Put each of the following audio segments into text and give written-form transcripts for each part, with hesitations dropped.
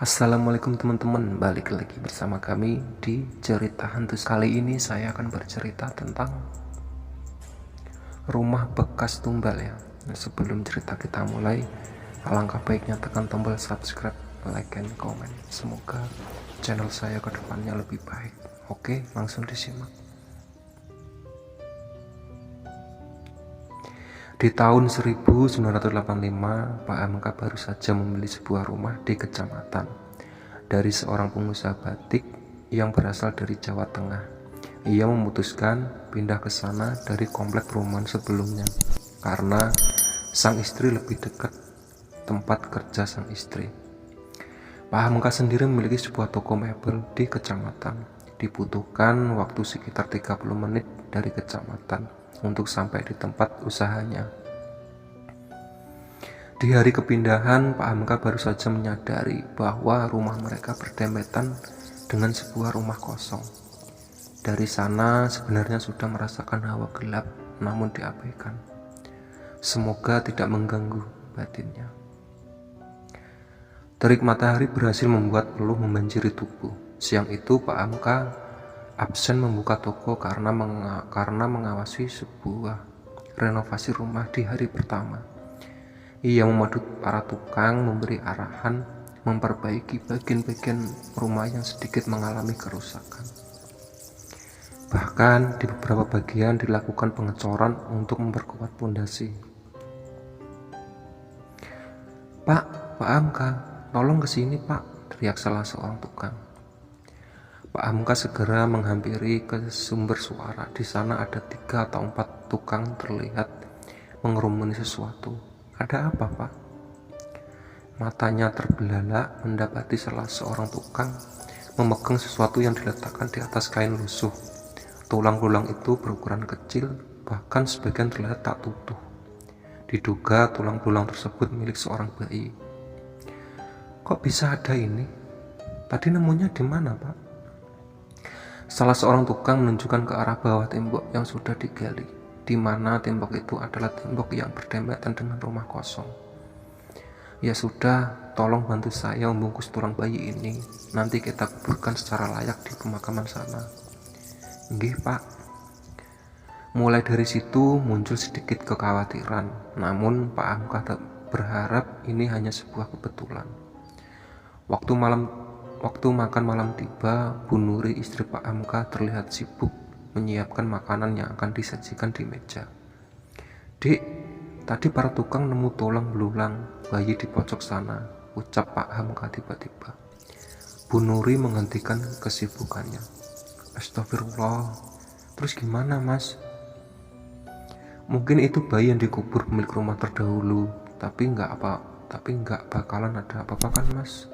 Assalamualaikum teman-teman, balik lagi bersama kami di Cerita Hantu. Kali ini saya akan bercerita tentang rumah bekas tumbal ya. Sebelum cerita kita mulai, alangkah baiknya tekan tombol subscribe, like, and comment. Semoga channel saya ke depannya lebih baik. Oke, langsung disimak. Di tahun 1985, Pak Hamka baru saja membeli sebuah rumah di kecamatan dari seorang pengusaha batik yang berasal dari Jawa Tengah. Ia memutuskan pindah ke sana dari komplek perumahan sebelumnya karena sang istri lebih dekat tempat kerja sang istri. Pak Hamka sendiri memiliki sebuah toko mebel di kecamatan. Dibutuhkan waktu sekitar 30 menit dari kecamatan untuk sampai di tempat usahanya. Di hari kepindahan, Pak Hamka baru saja menyadari bahwa rumah mereka berdempetan dengan sebuah rumah kosong. Dari sana sebenarnya sudah merasakan hawa gelap, namun diabaikan. Semoga tidak mengganggu batinnya. Terik matahari berhasil membuat peluh membanjiri tubuh. Siang itu Pak Hamka absen membuka toko karena mengawasi sebuah renovasi rumah di hari pertama. Ia memadut para tukang, memberi arahan, memperbaiki bagian-bagian rumah yang sedikit mengalami kerusakan. Bahkan di beberapa bagian dilakukan pengecoran untuk memperkuat pondasi. Pak Hamka, tolong kesini Pak, teriak salah seorang tukang. Pak Hamka segera menghampiri ke sumber suara. Di sana ada 3 atau 4 tukang terlihat mengerumuni sesuatu. Ada apa, Pak? Matanya terbelalak mendapati salah seorang tukang memegang sesuatu yang diletakkan di atas kain lusuh. Tulang-tulang itu berukuran kecil, bahkan sebagian terlihat tak utuh. Diduga tulang-tulang tersebut milik seorang bayi. Kok bisa ada ini? Tadi nemunya di mana, Pak? Salah seorang tukang menunjukkan ke arah bawah tembok yang sudah digali, di mana tembok itu adalah tembok yang berdempetan dengan rumah kosong. Ya sudah, tolong bantu saya membungkus tulang bayi ini. Nanti kita kuburkan secara layak di pemakaman sana. Nggih, Pak. Mulai dari situ muncul sedikit kekhawatiran, namun Pak Hamka berharap ini hanya sebuah kebetulan. Waktu makan malam tiba, Bu Nuri istri Pak Hamka terlihat sibuk menyiapkan makanan yang akan disajikan di meja. Dik, tadi para tukang nemu tulang belulang bayi di pojok sana, ucap Pak Hamka tiba-tiba. Bu Nuri menghentikan kesibukannya. Astagfirullah, terus gimana Mas? Mungkin itu bayi yang dikubur pemilik rumah terdahulu, tapi nggak bakalan ada apa-apa kan Mas?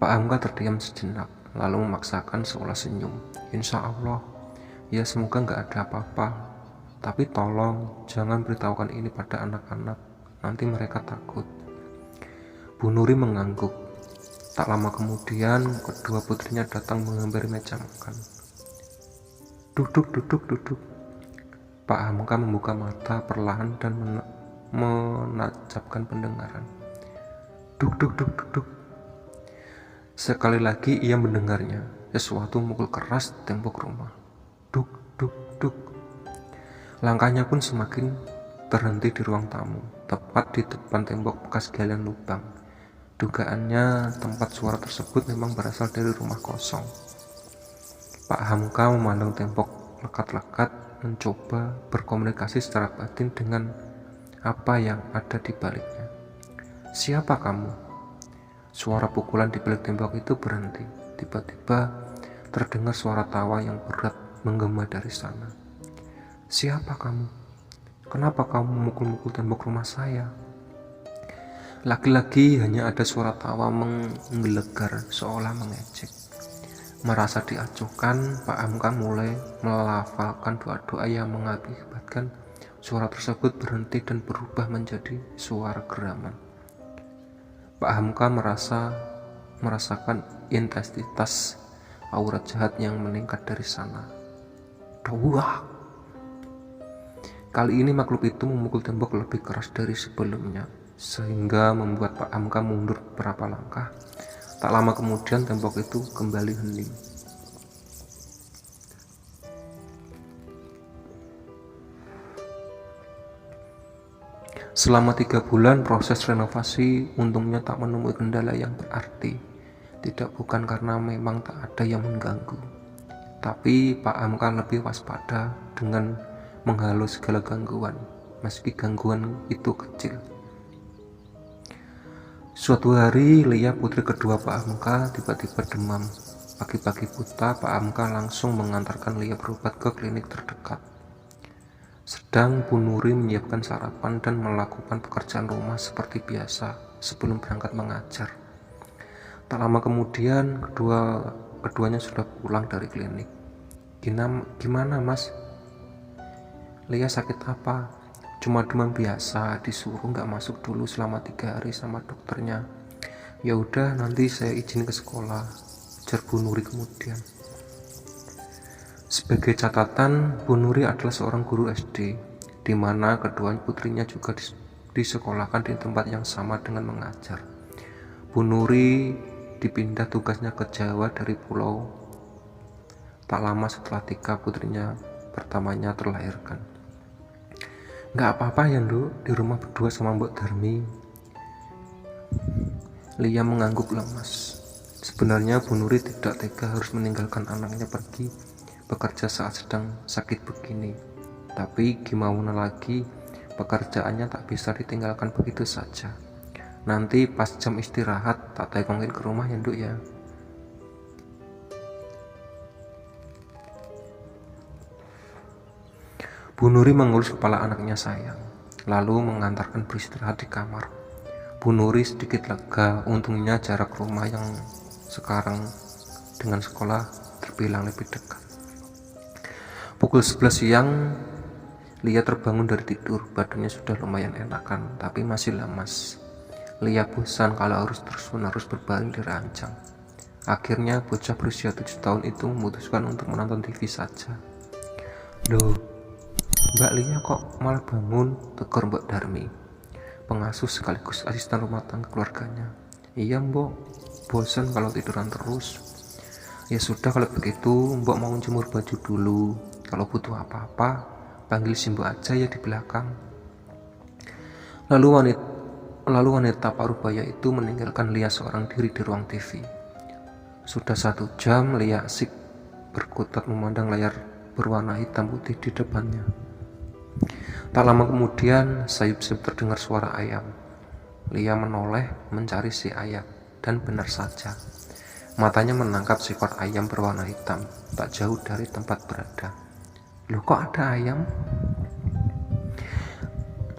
Pak Hamka terdiam sejenak, lalu memaksakan seolah senyum. Insya Allah, ya semoga nggak ada apa-apa. Tapi tolong jangan beritahukan ini pada anak-anak, nanti mereka takut. Bu Nuri mengangguk. Tak lama kemudian, kedua putrinya datang menghampiri meja makan. Duduk. Pak Hamka membuka mata perlahan dan menajamkan pendengaran. Duk. Sekali lagi ia mendengarnya, sesuatu memukul keras tembok rumah. Duk. Langkahnya pun semakin terhenti di ruang tamu, tepat di depan tembok bekas galian lubang. Dugaannya tempat suara tersebut memang berasal dari rumah kosong. Pak Hamka memandang tembok lekat-lekat, mencoba berkomunikasi secara batin dengan apa yang ada di baliknya. Siapa kamu? Suara pukulan di balik tembok itu berhenti. Tiba-tiba terdengar suara tawa yang berat menggema dari sana. Siapa kamu? Kenapa kamu memukul-mukul tembok rumah saya? Lagi-lagi hanya ada suara tawa menggelegar seolah mengejek. Merasa diacuhkan, Pak Hamka mulai melafalkan doa-doa yang mengakibatkan suara tersebut berhenti dan berubah menjadi suara geraman. Pak Hamka merasakan intensitas aura jahat yang meningkat dari sana. Wah! Kali ini makhluk itu memukul tembok lebih keras dari sebelumnya. sehingga membuat Pak Hamka mundur beberapa langkah. Tak lama kemudian tembok itu kembali hening. Selama 3 bulan proses renovasi untungnya tak menemui kendala yang berarti. Tidak bukan karena memang tak ada yang mengganggu, tapi Pak Hamka lebih waspada dengan menghalau segala gangguan, meski gangguan itu kecil. Suatu hari Lia, putri kedua Pak Hamka, tiba-tiba demam. Pagi-pagi buta Pak Hamka langsung mengantarkan Lia berobat ke klinik terdekat. Sedang Bu Nuri menyiapkan sarapan dan melakukan pekerjaan rumah seperti biasa sebelum berangkat mengajar. Tak lama kemudian keduanya sudah pulang dari klinik. Gimana mas? Lia sakit apa? Cuma demam biasa, disuruh nggak masuk dulu selama 3 hari sama dokternya. Ya udah, nanti saya izin ke sekolah, ujar Bu Nuri kemudian. Sebagai catatan, Bu Nuri adalah seorang guru SD, di mana kedua putrinya juga disekolahkan di tempat yang sama dengan mengajar. Bu Nuri dipindah tugasnya ke Jawa dari Pulau tak lama setelah 3 putrinya pertamanya terlahirkan. Nggak apa-apa ya Nduk, di rumah berdua sama Mbok Darmi. Lia mengangguk lemas. Sebenarnya Bu Nuri tidak tega harus meninggalkan anaknya pergi bekerja saat sedang sakit begini. Tapi gimana lagi, pekerjaannya tak bisa ditinggalkan begitu saja. Nanti pas jam istirahat tak tengongin ke rumah ya Nduk ya. Bu Nuri mengelus kepala anaknya sayang, lalu mengantarkan beristirahat di kamar. Bu Nuri sedikit lega, untungnya jarak rumah yang sekarang dengan sekolah terbilang lebih dekat. Pukul 11 siang, Lia terbangun dari tidur. Badannya sudah lumayan enakan, tapi masih lemas. Lia bosan kalau harus terus-menerus berbaring di ranjang. Akhirnya bocah berusia 7 tahun itu memutuskan untuk menonton TV saja. Loh, Mbak Lia kok malah bangun? Tegur Mbok Darmi, pengasuh sekaligus asisten rumah tangga keluarganya. Iya Mbok, bosan kalau tiduran terus. Ya sudah kalau begitu, Mbok mau jemur baju dulu. Kalau butuh apa-apa, panggil si Mbok aja ya di belakang. Lalu wanita parubaya itu meninggalkan Lia seorang diri di ruang TV. Sudah 1 jam Lia asik berkutat memandang layar berwarna hitam putih di depannya. Tak lama kemudian sayup-sayup terdengar suara ayam. Lia menoleh mencari si ayam, dan benar saja, matanya menangkap seekor ayam berwarna hitam tak jauh dari tempat berada. Loh, kok ada ayam?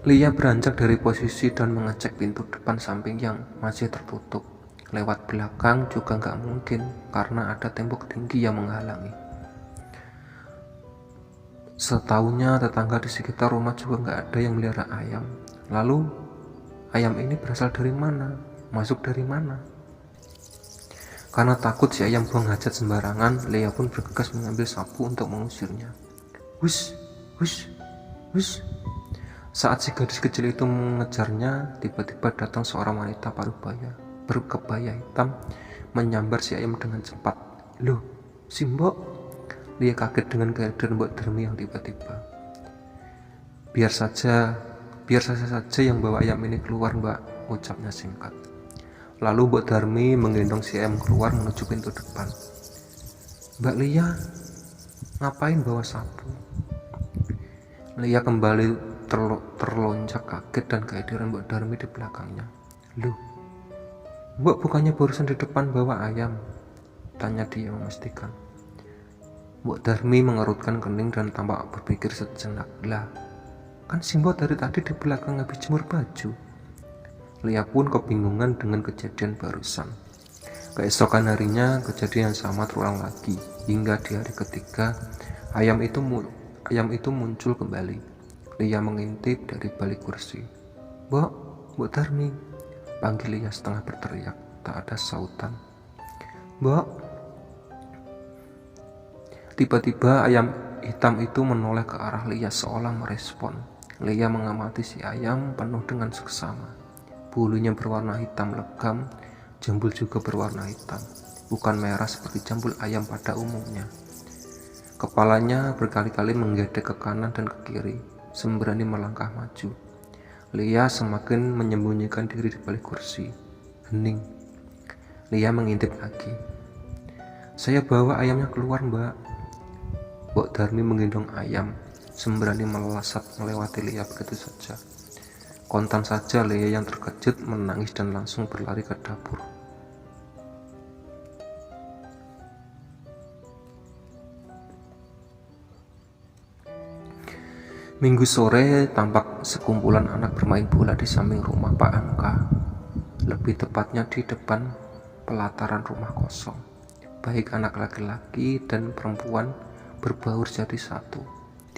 Lia beranjak dari posisi dan mengecek pintu depan samping yang masih tertutup. Lewat belakang juga nggak mungkin karena ada tembok tinggi yang menghalangi. Setahunya tetangga di sekitar rumah juga nggak ada yang melihara ayam. Lalu ayam ini berasal dari mana? Masuk dari mana? Karena takut si ayam buang hajat sembarangan, Lia pun bergegas mengambil sapu untuk mengusirnya. Wush, wush, wush. Saat si gadis kecil itu mengejarnya, tiba-tiba datang seorang wanita parubaya berkebaya hitam menyambar si ayam dengan cepat. Loh, si Mbok? Lia kaget dengan kehadiran Mbok Darmi yang tiba-tiba. Biar saja yang bawa ayam ini keluar Mbak, ucapnya singkat. Lalu Mbok Darmi menggendong si ayam keluar menuju pintu depan. Mbak Lia, ngapain bawa sapu? Lia kembali terlonjak kaget dan kehadiran Mbok Darmi di belakangnya. Loh, Mbok bukannya barusan di depan bawa ayam? Tanya dia memastikan. Mbok Darmi mengerutkan kening dan tampak berpikir sejenak. Lah, kan si Mbok dari tadi di belakang habis jemur baju. Lia pun kebingungan dengan kejadian barusan. Keesokan harinya kejadian sama terulang lagi, hingga di hari ketiga ayam itu muncul kembali. Lia mengintip dari balik kursi. Mbok Darmi, panggil Lia setengah berteriak. Tak ada sautan. Mbok. Tiba-tiba ayam hitam itu menoleh ke arah Lia seolah merespon. Lia mengamati si ayam penuh dengan seksama. Bulunya berwarna hitam legam, jambul juga berwarna hitam, bukan merah seperti jambul ayam pada umumnya. Kepalanya berkali-kali menggedek ke kanan dan ke kiri, sembrani melangkah maju. Lia semakin menyembunyikan diri di balik kursi. Hening. Lia mengintip lagi. "Saya bawa ayamnya keluar, Mbak." Mbok Darmi menggendong ayam, sembrani melesat melewati Lia begitu saja. Kontan saja Lia yang terkejut menangis dan langsung berlari ke dapur. Minggu sore tampak sekumpulan anak bermain bola di samping rumah Pak Angka. Lebih tepatnya di depan pelataran rumah kosong. Baik anak laki-laki dan perempuan berbaur jadi satu.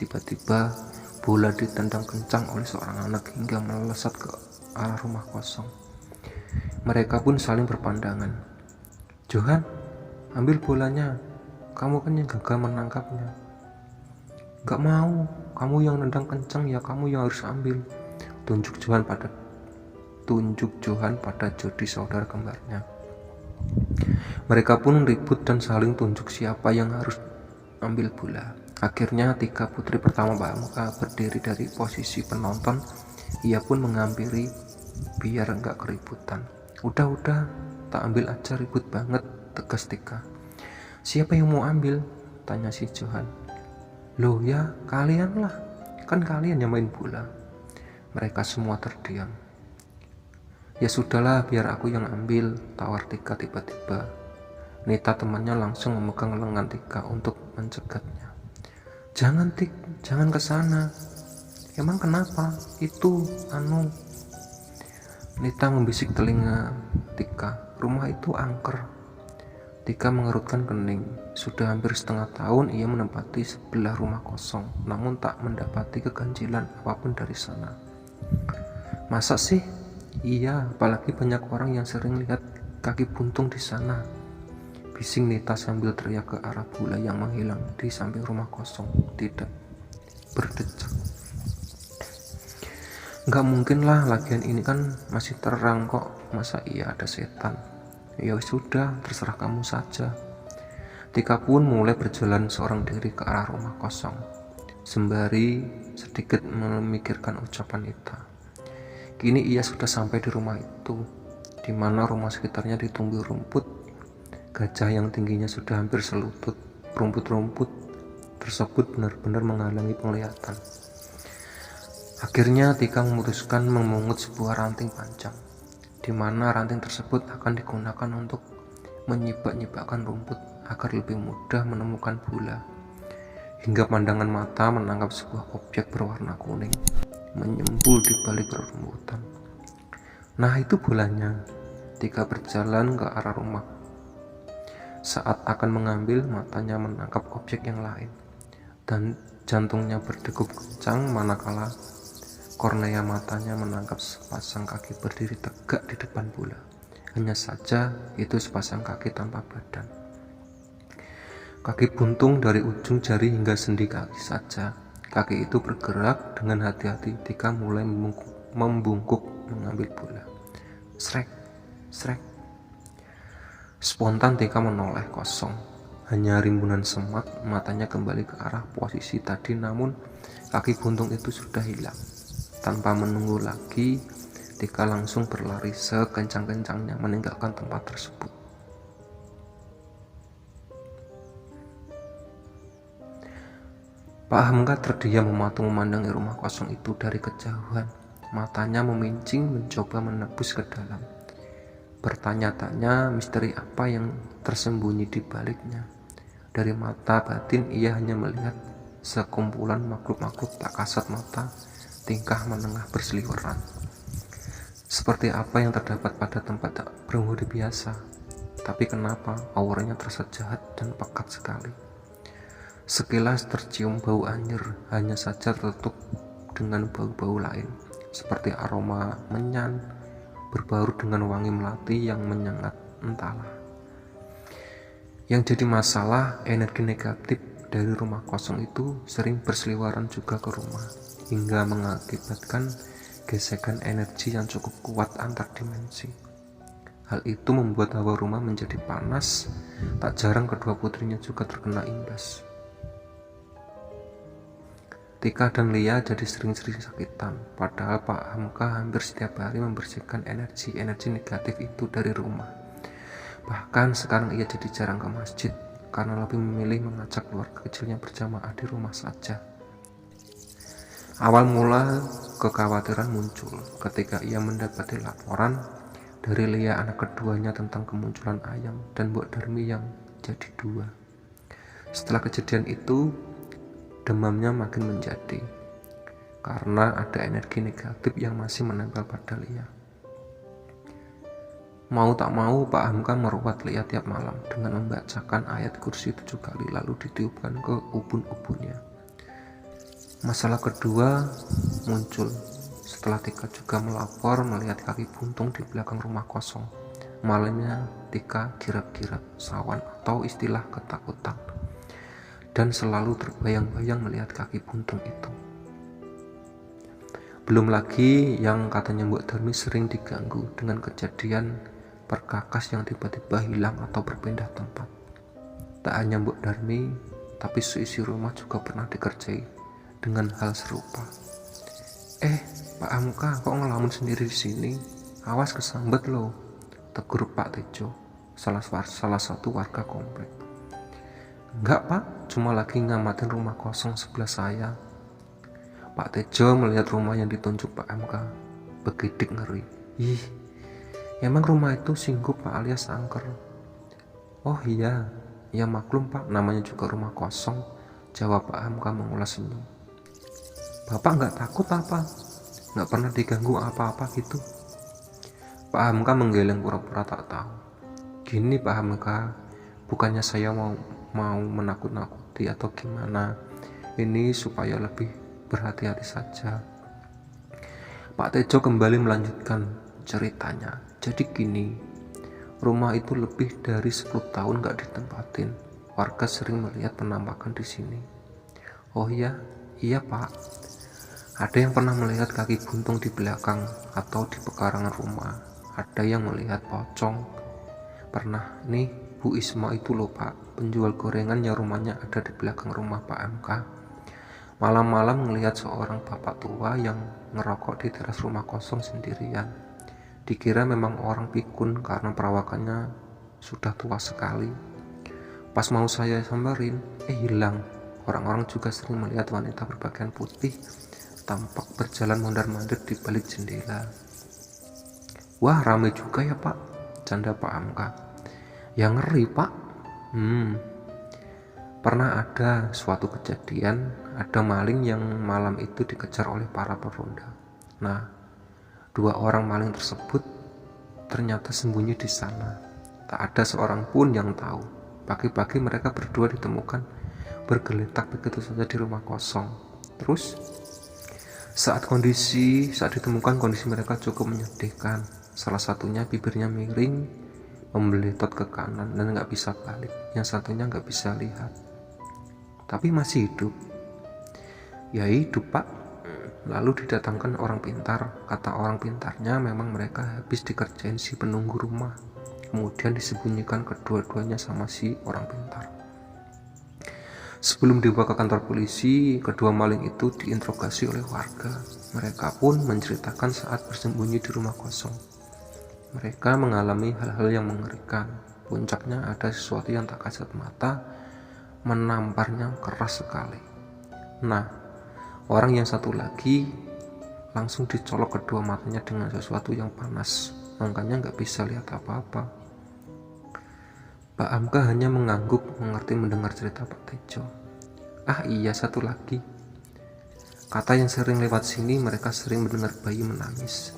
Tiba-tiba bola ditendang kencang oleh seorang anak hingga melesat ke arah rumah kosong. Mereka pun saling berpandangan. "Johan, ambil bolanya. Kamu kan yang gagal menangkapnya." "Gak mau, kamu yang nendang kencang ya, kamu yang harus ambil," tunjuk Johan pada Jody, saudara kembarnya. Mereka pun ribut dan saling tunjuk siapa yang harus ambil bola. Akhirnya Tika, putri pertama Pak Angka, berdiri dari posisi penonton. Ia pun menghampiri biar enggak keributan. Udah, tak ambil aja, ribut banget," tegas Tika. "Siapa yang mau ambil?" tanya si Johan. "Loh ya, kalian lah, kan kalian yang main bola." Mereka semua terdiam. "Ya sudahlah, biar aku yang ambil," tawar Tika tiba-tiba. Nita temannya langsung memegang lengan Tika untuk mencegatnya. "Jangan Tik, jangan ke sana." "Emang kenapa? Itu Nita membisik telinga Tika. "Rumah itu angker." Tika mengerutkan kening. Sudah hampir setengah tahun ia menempati sebelah rumah kosong, namun tak mendapati keganjilan apapun dari sana. "Masa sih?" "Iya, apalagi banyak orang yang sering lihat kaki buntung di sana," bising Nita sambil teriak ke arah bola yang menghilang di samping rumah kosong. Tidak berdecak. "Nggak mungkin lah, lagian ini kan masih terang kok, masa iya ada setan?" "Ya sudah, terserah kamu saja." Tika pun mulai berjalan seorang diri ke arah rumah kosong, sembari sedikit memikirkan ucapan Nita. Kini ia sudah sampai di rumah itu, di mana rumah sekitarnya ditumbuhi rumput gajah yang tingginya sudah hampir selutut. Rumput-rumput tersebut benar-benar menghalangi penglihatan. Akhirnya Tika memutuskan memungut sebuah ranting panjang, di mana ranting tersebut akan digunakan untuk menyibak-nyibakkan rumput agar lebih mudah menemukan bola. Hingga pandangan mata menangkap sebuah objek berwarna kuning menyembul di balik rerumputan. "Nah, itu bolanya." Tika berjalan ke arah rumah. Saat akan mengambil, matanya menangkap objek yang lain, dan jantungnya berdegup kencang manakala kornea matanya menangkap sepasang kaki berdiri tegak di depan bola. Hanya saja itu sepasang kaki tanpa badan. Kaki buntung dari ujung jari hingga sendi kaki saja. Kaki itu bergerak dengan hati-hati. Tika mulai membungkuk mengambil bola. Srek, srek. Spontan Tika menoleh kosong. Hanya rimbunan semak, matanya kembali ke arah posisi tadi, namun kaki buntung itu sudah hilang. Tanpa menunggu lagi, Tika langsung berlari sekencang-kencangnya meninggalkan tempat tersebut. Pak Hamka terdiam mematung memandangi rumah kosong itu dari kejauhan. Matanya memincing mencoba menembus ke dalam. Bertanya-tanya misteri apa yang tersembunyi di baliknya. Dari mata batin ia hanya melihat sekumpulan makhluk-makhluk tak kasat mata, tingkah menengah berseliweran. Seperti apa yang terdapat pada tempat tak berpenghuni biasa. Tapi kenapa auranya terasa jahat dan pekat sekali. Sekilas tercium bau anyir, hanya saja tertutup dengan bau-bau lain, seperti aroma menyan berbaur dengan wangi melati yang menyengat entahlah. Yang jadi masalah, energi negatif dari rumah kosong itu sering berseliweran juga ke rumah, hingga mengakibatkan gesekan energi yang cukup kuat antar dimensi. Hal itu membuat hawa rumah menjadi panas. Tak jarang kedua putrinya juga terkena imbas. Tika dan Lia jadi sering-sering sakitan, padahal Pak Hamka hampir setiap hari membersihkan energi negatif itu dari rumah. Bahkan sekarang ia jadi jarang ke masjid, karena lebih memilih mengajak keluarga kecilnya berjamaah di rumah saja. Awal mula kekhawatiran muncul ketika ia mendapati laporan dari Lia anak keduanya tentang kemunculan Ayam dan Mbok Darmi yang jadi dua. Setelah kejadian itu, demamnya makin menjadi karena ada energi negatif yang masih menempel pada Lia. Mau tak mau, Pak Hamka meruat Lia tiap malam dengan membacakan ayat kursi 7 kali lalu ditiupkan ke ubun-ubunnya. Masalah kedua muncul setelah Tika juga melapor melihat kaki buntung di belakang rumah kosong. Malamnya Tika kirap-kirap sawan atau istilah ketakutan, dan selalu terbayang-bayang melihat kaki buntung itu. Belum lagi yang katanya Mbok Darmi sering diganggu dengan kejadian perkakas yang tiba-tiba hilang atau berpindah tempat. Tak hanya Mbok Darmi, tapi seisi rumah juga pernah dikerjai dengan hal serupa. Pak Hamka kok ngelamun sendiri di sini? Awas kesambet loh, tegur Pak Tejo, salah satu warga komplek. Enggak Pak, cuma lagi ngamatin rumah kosong sebelah saya. Pak Tejo melihat rumah yang ditunjuk Pak Hamka, begidik ngeri. Ih, emang rumah itu singgup Pak alias angker? Oh iya, ya maklum Pak, namanya juga rumah kosong, jawab Pak Hamka mengulas senyum. Bapak nggak takut apa? Nggak pernah diganggu apa-apa gitu? Pak Hamka menggeleng pura-pura tak tahu. Gini Pak Hamka, bukannya saya mau menakut-nakuti atau gimana. Ini supaya lebih berhati-hati saja. Pak Tejo kembali melanjutkan ceritanya. Jadi gini, rumah itu lebih dari 10 tahun nggak ditempatin. Warga sering melihat penampakan di sini. Oh iya Pak. Ada yang pernah melihat kaki buntung di belakang atau di pekarangan rumah. Ada yang melihat pocong. Pernah nih Bu Isma itu loh Pak, penjual gorengan yang rumahnya ada di belakang rumah Pak MK. Malam-malam melihat seorang bapak tua yang ngerokok di teras rumah kosong sendirian. Dikira memang orang pikun karena perawakannya sudah tua sekali. Pas mau saya samperin, hilang. Orang-orang juga sering melihat wanita berpakaian putih tampak berjalan mondar-mandir di balik jendela. Wah, ramai juga ya Pak, canda Pak Hamka. Ya ngeri Pak. Pernah ada suatu kejadian, ada maling yang malam itu dikejar oleh para peronda. Nah, 2 orang maling tersebut ternyata sembunyi di sana. Tak ada seorang pun yang tahu. Pagi-pagi mereka berdua ditemukan bergeletak begitu saja di rumah kosong. Terus saat ditemukan kondisi mereka cukup menyedihkan. Salah satunya bibirnya miring, membeletot ke kanan dan nggak bisa balik. Yang satunya nggak bisa lihat, tapi masih hidup. Ya hidup Pak. Lalu didatangkan orang pintar. Kata orang pintarnya memang mereka habis dikerjain si penunggu rumah. Kemudian disembunyikan kedua-duanya sama si orang pintar. Sebelum dibawa ke kantor polisi, kedua maling itu diinterogasi oleh warga. Mereka pun menceritakan saat bersembunyi di rumah kosong. Mereka mengalami hal-hal yang mengerikan. Puncaknya ada sesuatu yang tak kasat mata, menamparnya keras sekali. Nah, orang yang satu lagi langsung dicolok kedua matanya dengan sesuatu yang panas. Makanya nggak bisa lihat apa-apa. Pak Hamka hanya mengangguk mengerti mendengar cerita Pak Tejo. Iya, satu lagi. Kata yang sering lewat sini, mereka sering mendengar bayi menangis.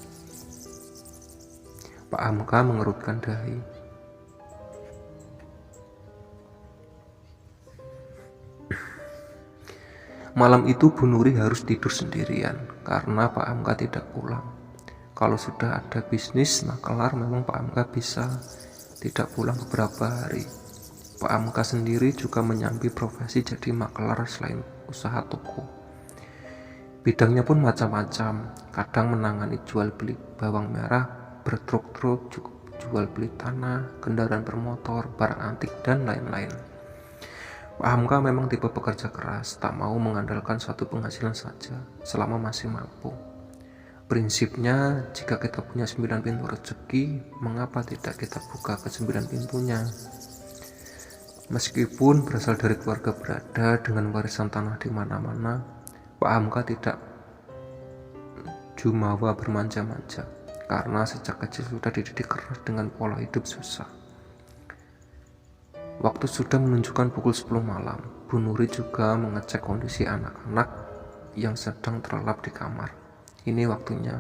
Pak Hamka mengerutkan dahi. Malam itu Bu Nuri harus tidur sendirian karena Pak Hamka tidak pulang. Kalau sudah ada bisnis kelar, memang Pak Hamka bisa tidak pulang beberapa hari. Pak Hamka sendiri juga menyambi profesi jadi makelar selain usaha toko. Bidangnya pun macam-macam, kadang menangani jual beli bawang merah, bertruk-truk, jual beli tanah, kendaraan bermotor, barang antik, dan lain-lain. Pak Hamka memang tipe pekerja keras, tak mau mengandalkan suatu penghasilan saja selama masih mampu. Prinsipnya, jika kita punya 9 pintu rezeki, mengapa tidak kita buka ke 9 pintunya? Meskipun berasal dari keluarga berada dengan warisan tanah di mana-mana, Pak Hamka tidak jumawa bermanja-manja, karena sejak kecil sudah dididik keras dengan pola hidup susah. Waktu sudah menunjukkan pukul 10 malam, Bu Nuri juga mengecek kondisi anak-anak yang sedang terlelap di kamar. Ini waktunya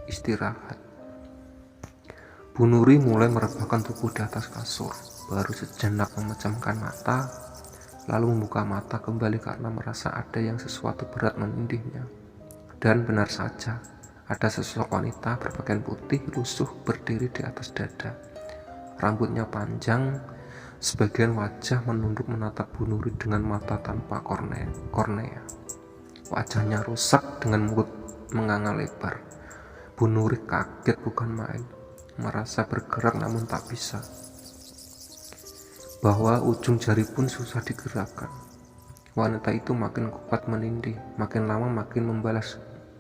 istirahat. Bu Nuri mulai merebahkan tubuh di atas kasur, baru sejenak memejamkan mata, lalu membuka mata kembali karena merasa ada yang sesuatu berat menindihnya. Dan benar saja, ada sosok wanita berpakaian putih lusuh berdiri di atas dada. Rambutnya panjang, sebagian wajah menunduk menatap Bu Nuri dengan mata tanpa kornea. Wajahnya rusak dengan mulut menganga lebar. Bu Nuri kaget bukan main, merasa bergerak namun tak bisa. Bahwa ujung jari pun susah digerakkan. Wanita itu makin kuat menindih, makin lama makin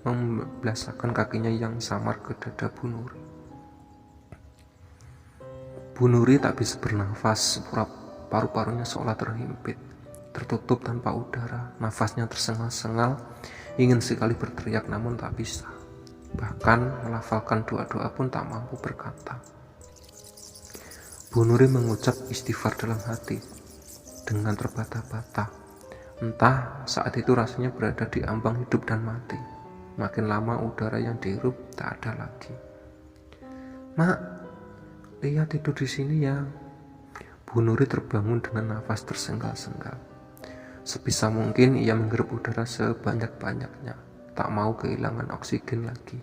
membelasakan kakinya yang samar ke dada Bu Nuri. Bu Nuri tak bisa bernafas, paru-parunya seolah terhimpit, tertutup tanpa udara, nafasnya tersengal-sengal, ingin sekali berteriak namun tak bisa. Bahkan melafalkan doa-doa pun tak mampu berkata. Bu Nuri mengucap istighfar dalam hati dengan terbata-bata. Entah saat itu rasanya berada di ambang hidup dan mati. Makin lama udara yang dihirup tak ada lagi. Mak, lihat tidur di sini ya. Bu Nuri terbangun dengan nafas tersengal-sengal. Sebisa mungkin ia menghirup udara sebanyak-banyaknya, tak mau kehilangan oksigen lagi.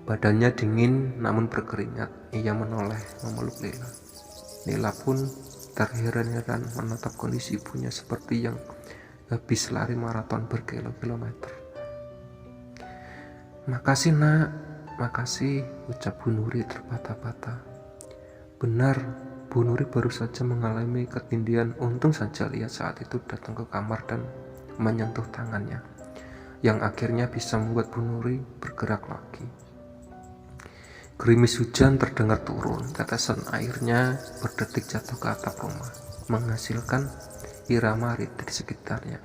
Badannya dingin namun berkeringat. Ia menoleh memeluk Lila. Lila pun terheran-heran menatap kondisi ibunya seperti yang habis lari maraton berkilo-kilometer. Makasih nak, makasih, ucap Bu Nuri terbata-bata. Benar, Bu Nuri baru saja mengalami ketindihan. Untung saja Lia saat itu datang ke kamar dan menyentuh tangannya, yang akhirnya bisa membuat Bu Nuri bergerak lagi. Gerimis hujan terdengar turun, tetesan airnya berdetik jatuh ke atap rumah, menghasilkan irama ritme di sekitarnya.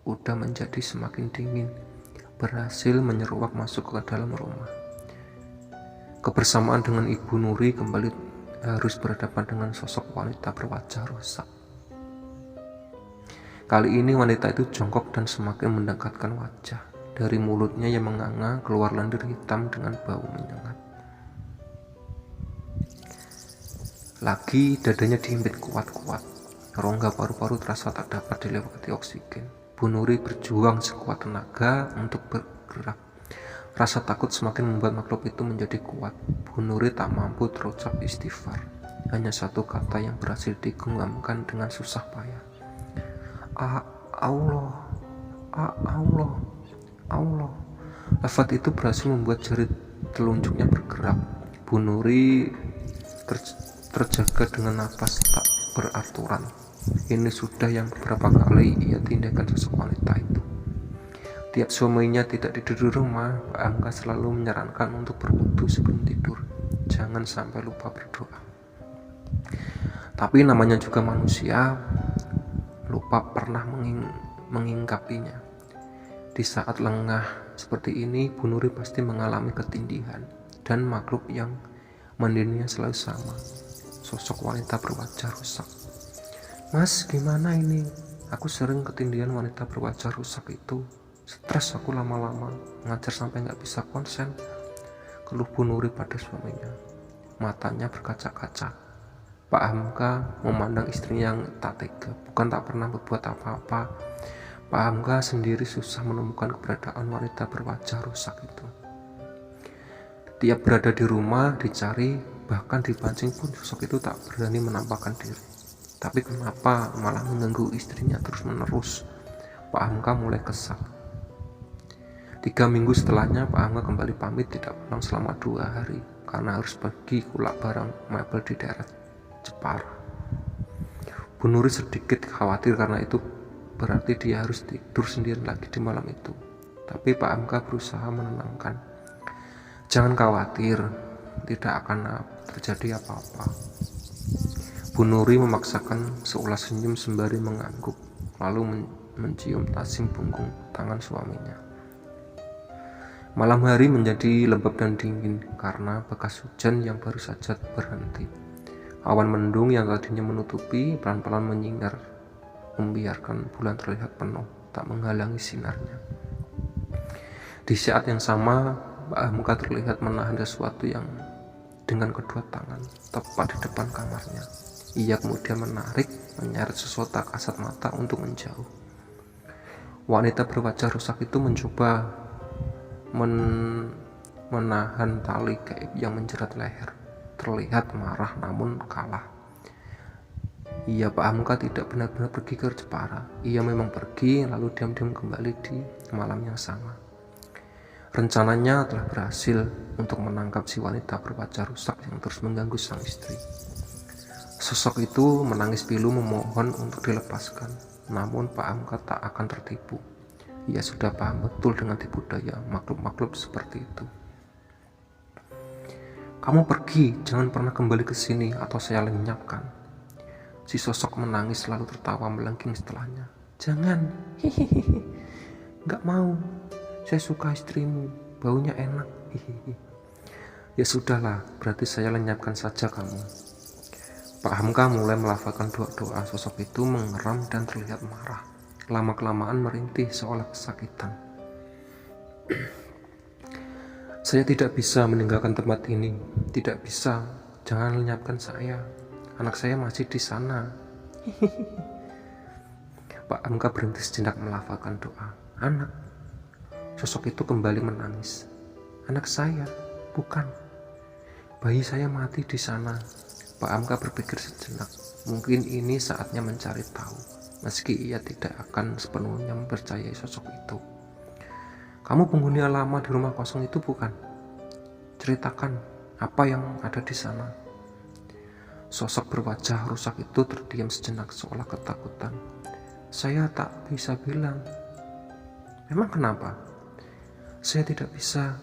Udah menjadi semakin dingin, berhasil menyeruak masuk ke dalam rumah. Kebersamaan dengan Ibu Nuri kembali harus berhadapan dengan sosok wanita berwajah rusak. Kali ini wanita itu jongkok dan semakin mendekatkan wajah. Dari mulutnya yang menganga keluar lendir hitam dengan bau menyengat. Lagi dadanya dihimpit kuat-kuat. Rongga paru-paru terasa tak dapat dilewati oksigen. Bu Nuri berjuang sekuat tenaga untuk bergerak. Rasa takut semakin membuat makhluk itu menjadi kuat. Bu Nuri tak mampu terucap istighfar. Hanya satu kata yang berhasil digenggamkan dengan susah payah. Allah, Allah, Allah. Lafaz itu berhasil membuat jari telunjuknya bergerak. Bu Nuri terjaga dengan napas tak beraturan. Ini sudah yang beberapa kali ia tindakan sosok wanita itu. Tiap suaminya tidak tidur di rumah, Pak Hamka selalu menyarankan untuk berwudu sebelum tidur. Jangan sampai lupa berdoa. Tapi namanya juga manusia, lupa pernah mengingkapinya. Di saat lengah seperti ini, Bu Nuri pasti mengalami ketindihan, dan makhluk yang mandinya selalu sama, sosok wanita berwajah rusak. Mas, gimana ini? Aku sering ketindihan wanita berwajah rusak itu. Stres aku lama-lama, ngajar sampai gak bisa konsen. Keluh Bu Nuri pada suaminya. Matanya berkaca-kaca. Pak Hamka memandang istrinya yang tak tega, bukan tak pernah berbuat apa-apa. Pak Hamka sendiri susah menemukan keberadaan wanita berwajah rusak itu. Tiap berada di rumah, dicari, bahkan dipancing pun sosok itu tak berani menampakkan diri. Tapi kenapa malah mengganggu istrinya terus-menerus? Pak Hamka mulai kesal. 3 minggu setelahnya Pak Angga kembali pamit tidak pulang selama 2 hari karena harus pergi kulak barang mebel di daerah Jepara. Bu Nuri sedikit khawatir karena itu berarti dia harus tidur sendiri lagi di malam itu. Tapi Pak Angga berusaha menenangkan. Jangan khawatir, tidak akan terjadi apa-apa. Bu Nuri memaksakan seulas senyum sembari mengangguk, lalu mencium tasing punggung tangan suaminya. Malam hari menjadi lembab dan dingin karena bekas hujan yang baru saja berhenti. Awan mendung yang tadinya menutupi pelan-pelan menyinar, membiarkan bulan terlihat penuh, tak menghalangi sinarnya. Di saat yang sama, Mbak Hamka terlihat menahan sesuatu yang dengan kedua tangan tepat di depan kamarnya. Ia kemudian menyeret sesuatu kasat mata untuk menjauh. Wanita berwajah rusak itu mencoba menahan tali gaib yang menjerat leher. Terlihat marah namun kalah. Iya, Pak Hamka tidak benar-benar pergi ke Jepara. Ia memang pergi lalu diam-diam kembali di malam yang sama. Rencananya telah berhasil untuk menangkap si wanita berwajah rusak yang terus mengganggu sang istri. Sosok itu menangis pilu memohon untuk dilepaskan. Namun Pak Hamka tak akan tertipu. Ia sudah paham betul dengan tipu daya makhluk-makhluk seperti itu. Kamu pergi, jangan pernah kembali ke sini atau saya lenyapkan. Si sosok menangis lalu tertawa melengking setelahnya. Jangan, hihihi, nggak mau. Saya suka istrimu, baunya enak, hihihi. Ya sudahlah, berarti saya lenyapkan saja kamu. Pak Hamka mulai melafalkan doa-doa. Sosok itu mengeram dan terlihat marah. Lama-kelamaan merintih seolah kesakitan. Saya tidak bisa meninggalkan tempat ini. Tidak bisa. Jangan lenyapkan saya. Anak saya masih di sana. Pak Hamka berhenti sejenak melafalkan doa. Anak. Sosok itu kembali menangis. Anak saya, bukan. Bayi saya mati di sana. Pak Hamka berpikir sejenak. Mungkin ini saatnya mencari tahu. Meski ia tidak akan sepenuhnya mempercayai sosok itu. Kamu penghuni lama di rumah kosong itu bukan? Ceritakan apa yang ada di sana. Sosok berwajah rusak itu terdiam sejenak seolah ketakutan. Saya tak bisa bilang. Memang kenapa? Saya tidak bisa.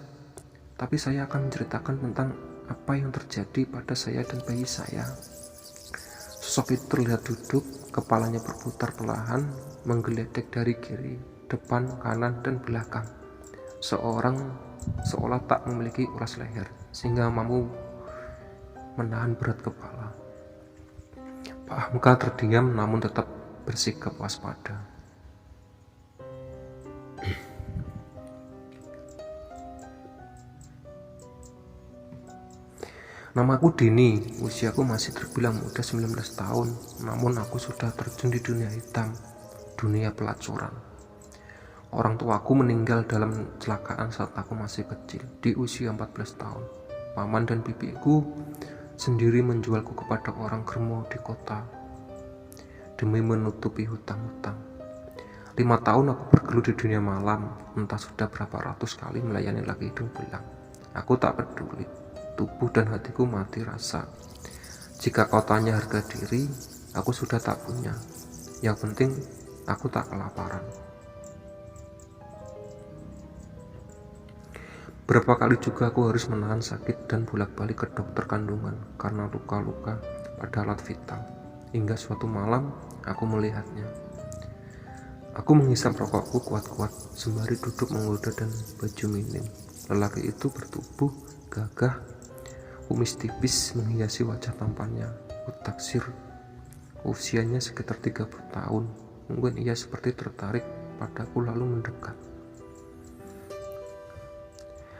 Tapi saya akan menceritakan tentang apa yang terjadi pada saya dan bayi saya. Sosok itu terlihat duduk, kepalanya berputar perlahan, menggeledek dari kiri, depan, kanan, dan belakang. Seolah tak memiliki uras leher, sehingga mampu menahan berat kepala. Pak Hamka terdiam namun tetap bersikap waspada. Namaku Dini, usiaku masih terbilang muda 19 tahun, namun aku sudah terjun di dunia hitam, dunia pelacuran. Orang tuaku meninggal dalam kecelakaan saat aku masih kecil, di usia 14 tahun. Paman dan bibiku sendiri menjualku kepada orang germo di kota, demi menutupi hutang-hutang. 5 tahun aku bergelut di dunia malam, entah sudah berapa ratus kali melayani laki hidung belang. Aku tak peduli. Tubuh dan hatiku mati rasa. Jika kau tanya harga diri, aku sudah tak punya. Yang penting, aku tak kelaparan. Berapa kali juga aku harus menahan sakit dan bolak-balik ke dokter kandungan karena luka-luka pada alat vital. Hingga suatu malam, aku melihatnya. Aku menghisap rokokku kuat-kuat sembari duduk menggoda dan baju minim. Lelaki itu bertubuh gagah, kumis tipis menghiasi wajah tampannya. Kutaksir usianya sekitar 30 tahun. Mungkin ia seperti tertarik padaku lalu mendekat.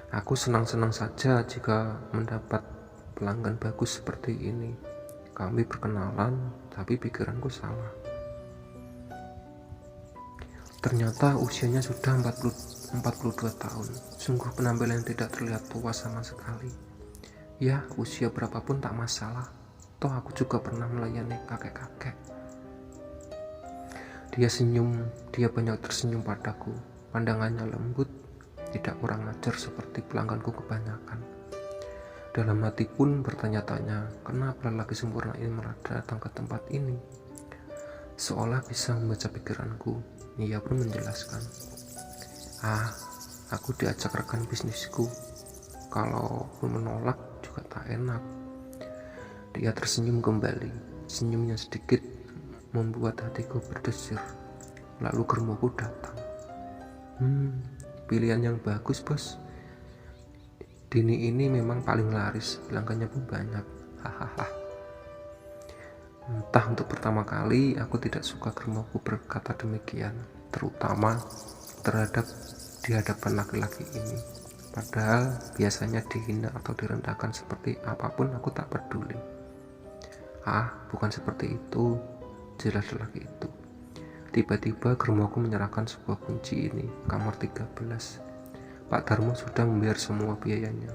Aku senang-senang saja jika mendapat pelanggan bagus seperti ini. Kami berkenalan, tapi pikiranku salah. Ternyata usianya sudah 42 tahun. Sungguh penampilan yang tidak terlihat tua sama sekali. Ya, usia berapapun tak masalah. Toh aku juga pernah melayani kakek-kakek. Dia banyak tersenyum padaku. Pandangannya lembut, tidak kurang ajar seperti pelangganku kebanyakan. Dalam hati pun bertanya-tanya, kenapa lelaki sempurna ini malah datang ke tempat ini? Seolah bisa membaca pikiranku, ia pun menjelaskan, aku diajak rekan bisnisku, kalau pun menolak juga tak enak. Dia tersenyum kembali, senyumnya sedikit membuat hatiku berdesir. Lalu germoku datang. Pilihan yang bagus, bos. Dini ini memang paling laris, pelanggannya pun banyak. Hahaha. Entah untuk pertama kali aku tidak suka germoku berkata demikian, terutama terhadap di hadapan laki-laki ini. Padahal biasanya dihina atau direndahkan seperti apapun aku tak peduli. Bukan seperti itu, jelas lelaki itu. Tiba-tiba germoku menyerahkan sebuah kunci ini, kamar 13. Pak Darmo sudah membayar semua biayanya.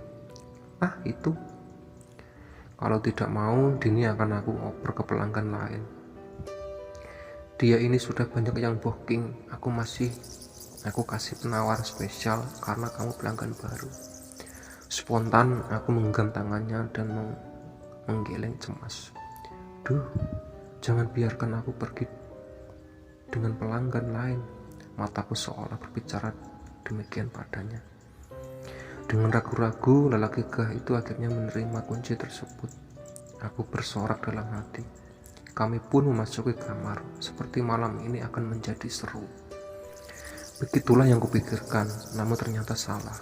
Itu. Kalau tidak mau, Dini akan aku oper ke pelanggan lain. Dia ini sudah banyak yang booking. Aku kasih penawar spesial karena kamu pelanggan baru. Spontan aku menggenggam tangannya dan menggeleng cemas. Duh, jangan biarkan aku pergi dengan pelanggan lain. Mataku seolah berbicara demikian padanya. Dengan ragu-ragu, lelaki gagah itu akhirnya menerima kunci tersebut. Aku bersorak dalam hati. Kami pun memasuki kamar, seperti malam ini akan menjadi seru. Begitulah yang kupikirkan, namun ternyata salah.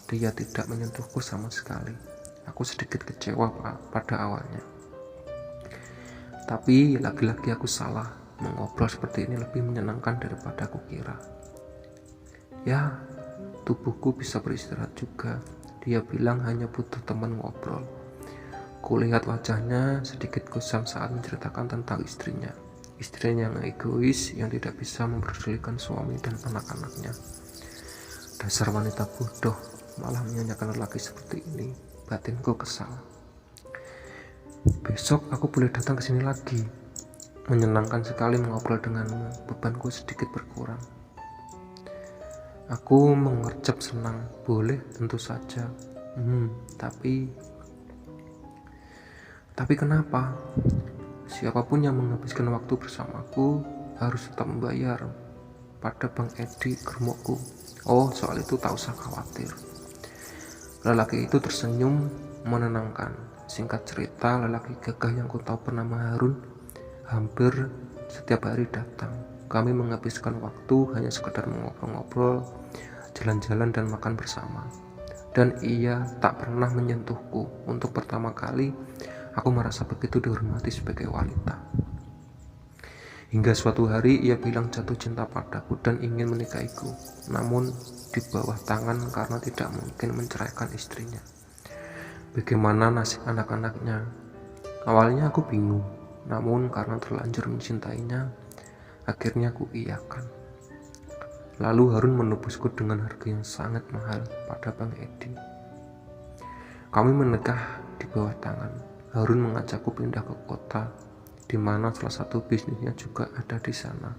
Dia tidak menyentuhku sama sekali. Aku sedikit kecewa pada awalnya. Tapi lagi-lagi aku salah. Mengobrol seperti ini lebih menyenangkan daripada aku kira. Ya, tubuhku bisa beristirahat juga. Dia bilang hanya butuh teman ngobrol. Kulihat wajahnya sedikit kusam saat menceritakan tentang istrinya. Istrinya yang egois, yang tidak bisa memperdulikan suami dan anak-anaknya. Dasar wanita bodoh, malah menyanyikan lelaki seperti ini. Batinku kesal. Besok aku boleh datang ke sini lagi. Menyenangkan sekali mengobrol denganmu. Bebanku sedikit berkurang. Aku mengercep senang. Boleh, tentu saja. Tapi kenapa? Siapapun yang menghabiskan waktu bersamaku harus tetap membayar pada Bang Edi germoku. Soal itu tak usah khawatir. Lelaki itu tersenyum menenangkan. Singkat cerita, lelaki gagah yang ku tahu bernama Harun hampir setiap hari datang. Kami menghabiskan waktu hanya sekedar mengobrol-ngobrol, jalan-jalan dan makan bersama. Dan ia tak pernah menyentuhku. Untuk pertama kali, aku merasa begitu dihormati sebagai wanita. Hingga suatu hari ia bilang jatuh cinta padaku dan ingin menikahiku. Namun di bawah tangan karena tidak mungkin menceraikan istrinya. Bagaimana nasib anak-anaknya? Awalnya aku bingung. Namun karena terlanjur mencintainya, akhirnya aku iyakan. Lalu Harun menebusku dengan harga yang sangat mahal pada Bang Edi. Kami menikah di bawah tangan. Harun mengajakku pindah ke kota, di mana salah satu bisnisnya juga ada di sana.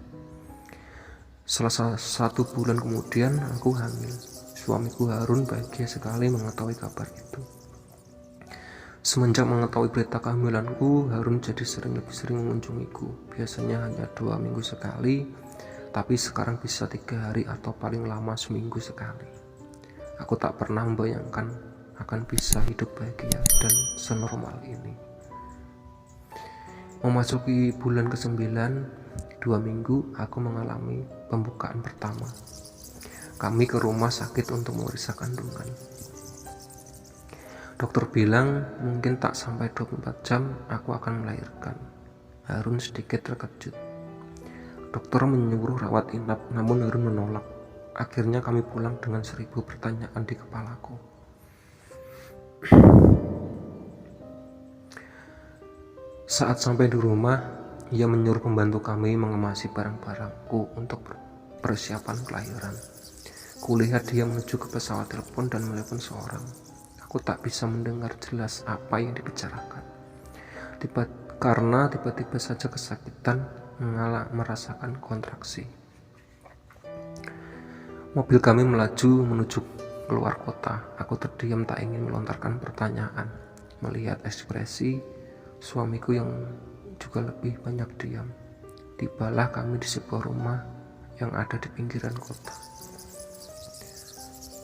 Setelah 1 bulan kemudian, aku hamil. Suamiku Harun bahagia sekali mengetahui kabar itu. Semenjak mengetahui berita kehamilanku, Harun jadi lebih sering mengunjungiku. Biasanya hanya 2 minggu sekali, tapi sekarang bisa 3 hari atau paling lama seminggu sekali. Aku tak pernah membayangkan akan bisa hidup bahagia dan senormal ini. Memasuki bulan ke-9, 2 minggu aku mengalami pembukaan pertama. Kami ke rumah sakit untuk memeriksa kandungan. Dokter bilang mungkin tak sampai 24 jam aku akan melahirkan. Harun sedikit terkejut. Dokter menyuruh rawat inap, namun Harun menolak. Akhirnya kami pulang dengan 1000 pertanyaan di kepalaku. Saat sampai di rumah, ia menyuruh pembantu kami mengemasi barang-barangku untuk persiapan kelahiran. Kulihat dia menuju ke pesawat telepon dan menelepon seorang. Aku tak bisa mendengar jelas apa yang dibicarakan. Karena tiba-tiba saja kesakitan merasakan kontraksi. Mobil kami melaju menuju keluar kota. Aku terdiam, tak ingin melontarkan pertanyaan. Melihat ekspresi suamiku yang juga lebih banyak diam. Tibalah kami di sebuah rumah yang ada di pinggiran kota.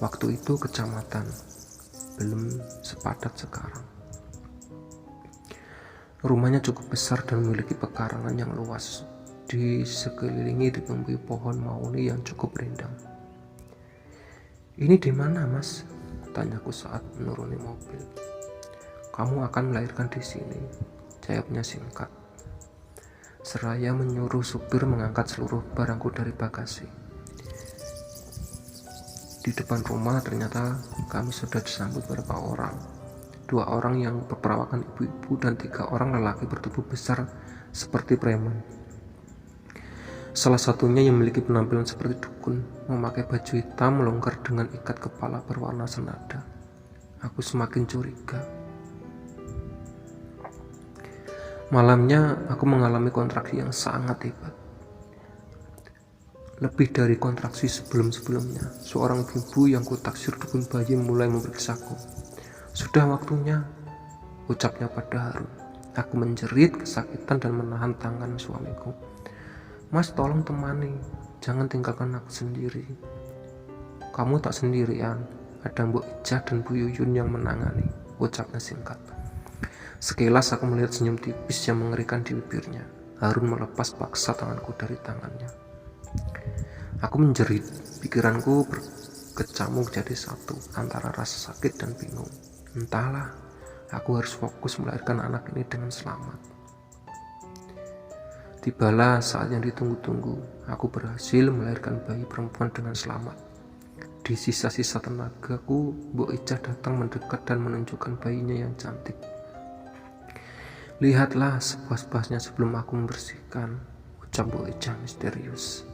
Waktu itu kecamatan, belum sepadat sekarang. Rumahnya cukup besar dan memiliki pekarangan yang luas. Di sekelilingi ditumbuhi pohon mahoni yang cukup rindang. "Ini di mana, Mas?" tanyaku saat menuruni mobil. "Kamu akan melahirkan di sini," jawabnya singkat. Seraya menyuruh supir mengangkat seluruh barangku dari bagasi. Di depan rumah ternyata kami sudah disambut beberapa orang. 2 orang yang berperawakan ibu-ibu dan 3 orang lelaki bertubuh besar seperti preman. Salah satunya yang memiliki penampilan seperti dukun, memakai baju hitam melonggar dengan ikat kepala berwarna senada. Aku semakin curiga. Malamnya aku mengalami kontraksi yang sangat hebat. Lebih dari kontraksi sebelum-sebelumnya. Seorang ibu yang kutaksir dukun bayi mulai memeriksaku. "Sudah waktunya," ucapnya pada Harun. Aku menjerit kesakitan dan menahan tangan suamiku. "Mas, tolong temani, jangan tinggalkan aku sendiri." "Kamu tak sendirian, ada Mbok Ijah dan Bu Yuyun yang menangani," ucapnya singkat. Sekilas aku melihat senyum tipis yang mengerikan di bibirnya. Harun melepas paksa tanganku dari tangannya. Aku menjerit, pikiranku berkecamuk jadi satu antara rasa sakit dan bingung. Entahlah, aku harus fokus melahirkan anak ini dengan selamat. Tibalah saat yang ditunggu-tunggu. Aku berhasil melahirkan bayi perempuan dengan selamat. Di sisa-sisa tenagaku, Mbok Ijah datang mendekat dan menunjukkan bayinya yang cantik. "Lihatlah sepuas-puasnya sebelum aku membersihkan," ucap Mbok Ijah misterius.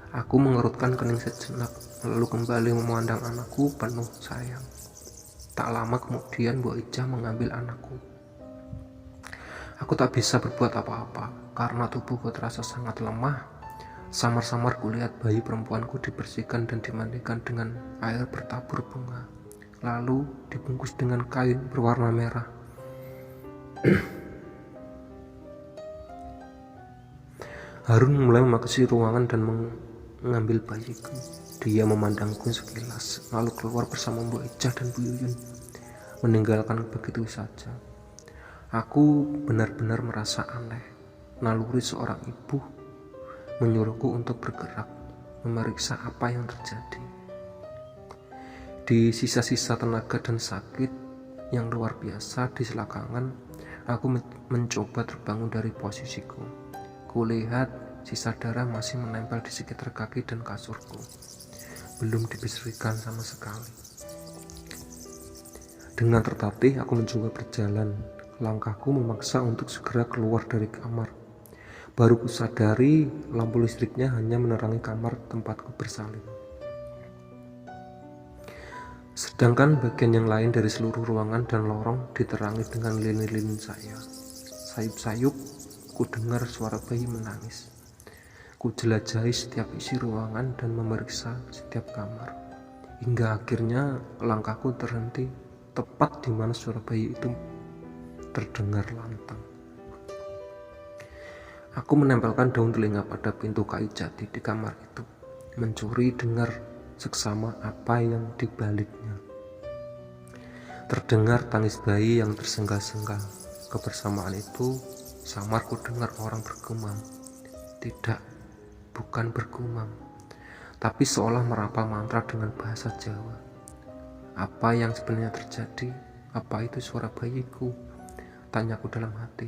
Aku mengerutkan kening sejenak, lalu kembali memandang anakku penuh sayang. Tak lama kemudian Mbok Ijah mengambil anakku. Aku tak bisa berbuat apa-apa karena tubuhku terasa sangat lemah. Samar-samar kulihat bayi perempuanku dibersihkan dan dimandikan dengan air bertabur bunga, lalu dibungkus dengan kain berwarna merah. Harun mulai memasuki ruangan dan mengambil bayiku. Dia memandangku sekilas, lalu keluar bersama Mbok Ijah dan Bu Yuyun, meninggalkan begitu saja. Aku benar-benar merasa aneh. Naluri seorang ibu menyuruhku untuk bergerak, memeriksa apa yang terjadi. Di sisa-sisa tenaga dan sakit yang luar biasa di selangkangan, aku mencoba terbangun dari posisiku. Kulihat sisa darah masih menempel di sekitar kaki dan kasurku. Belum dibersihkan sama sekali. Dengan tertatih aku mencoba berjalan. Langkahku memaksa untuk segera keluar dari kamar. Baru kusadari lampu listriknya hanya menerangi kamar tempatku bersalin. Sedangkan bagian yang lain dari seluruh ruangan dan lorong diterangi dengan lilin-lilin saya. Sayup-sayup ku dengar suara bayi menangis. Ku jelajahi setiap isi ruangan dan memeriksa setiap kamar. Hingga akhirnya langkahku terhenti tepat di mana suara bayi itu terdengar lantang. Aku menempelkan daun telinga pada pintu kayu jati di kamar itu, mencuri dengar seksama apa yang dibaliknya. Terdengar tangis bayi yang tersengal-sengal. Kebersamaan itu samar ku dengar orang bergumam. Tidak, bukan bergumam, tapi seolah merapal mantra dengan bahasa Jawa. Apa yang sebenarnya terjadi? Apa itu suara bayiku? Tanyaku dalam hati.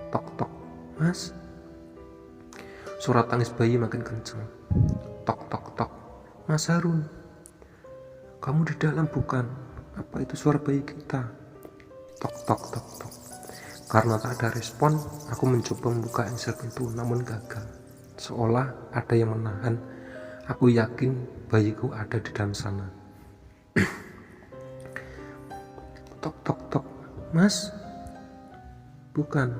Tok tok, Mas. Suara tangis bayi makin kencang. Tok tok tok, Mas Harun. Kamu di dalam bukan? Apa itu suara bayi kita? Tok tok tok tok. Karena tak ada respon, aku mencoba membuka engsel pintu namun gagal. Seolah ada yang menahan. Aku yakin bayiku ada di dalam sana. Tok tok tok, Mas. Bukan.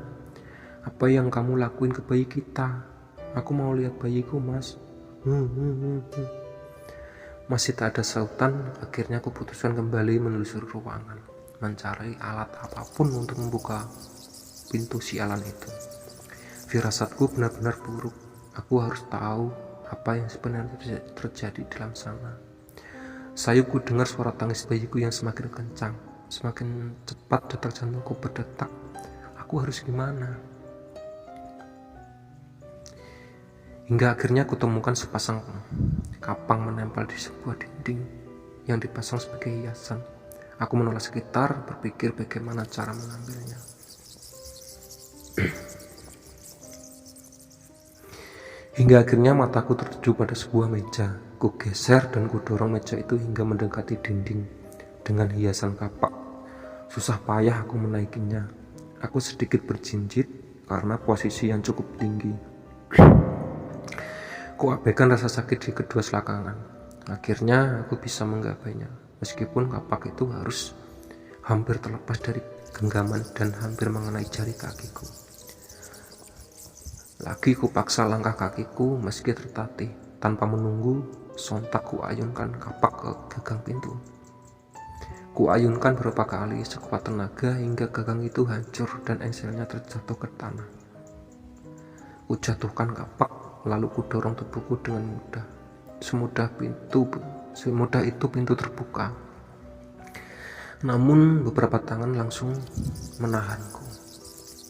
Apa yang kamu lakuin ke bayi kita? Aku mau lihat bayiku, Mas. Masih tak ada sautan, akhirnya aku putuskan kembali menelusuri ruangan, mencari alat apapun untuk membuka pintu sialan itu. Firasatku benar-benar buruk. Aku harus tahu apa yang sebenarnya terjadi di dalam sana. Sayuku dengar suara tangis bayiku yang semakin kencang, semakin cepat detak jantungku berdetak. Aku harus gimana? Hingga akhirnya aku temukan sepasang kapang menempel di sebuah dinding yang dipasang sebagai hiasan. Aku menoleh sekitar, berpikir bagaimana cara mengambilnya. Hingga akhirnya mataku tertuju pada sebuah meja. Ku geser dan ku dorong meja itu hingga mendekati dinding dengan hiasan kapak. Susah payah aku menaikinya. Aku sedikit berjinjit karena posisi yang cukup tinggi. Ku abaikan rasa sakit di kedua selangkangan. Akhirnya aku bisa menggapainya, meskipun kapak itu harus hampir terlepas dari genggaman dan hampir mengenai jari kakiku. Lagi ku paksa langkah kakiku meski tertatih. Tanpa menunggu, sontak ku ayunkan kapak ke gagang pintu. Ku ayunkan beberapa kali sekuat tenaga hingga gagang itu hancur dan engselnya terjatuh ke tanah. Ku jatuhkan kapak, lalu ku dorong tubuhku dengan mudah. Semudah itu pintu terbuka. Namun beberapa tangan langsung menahanku.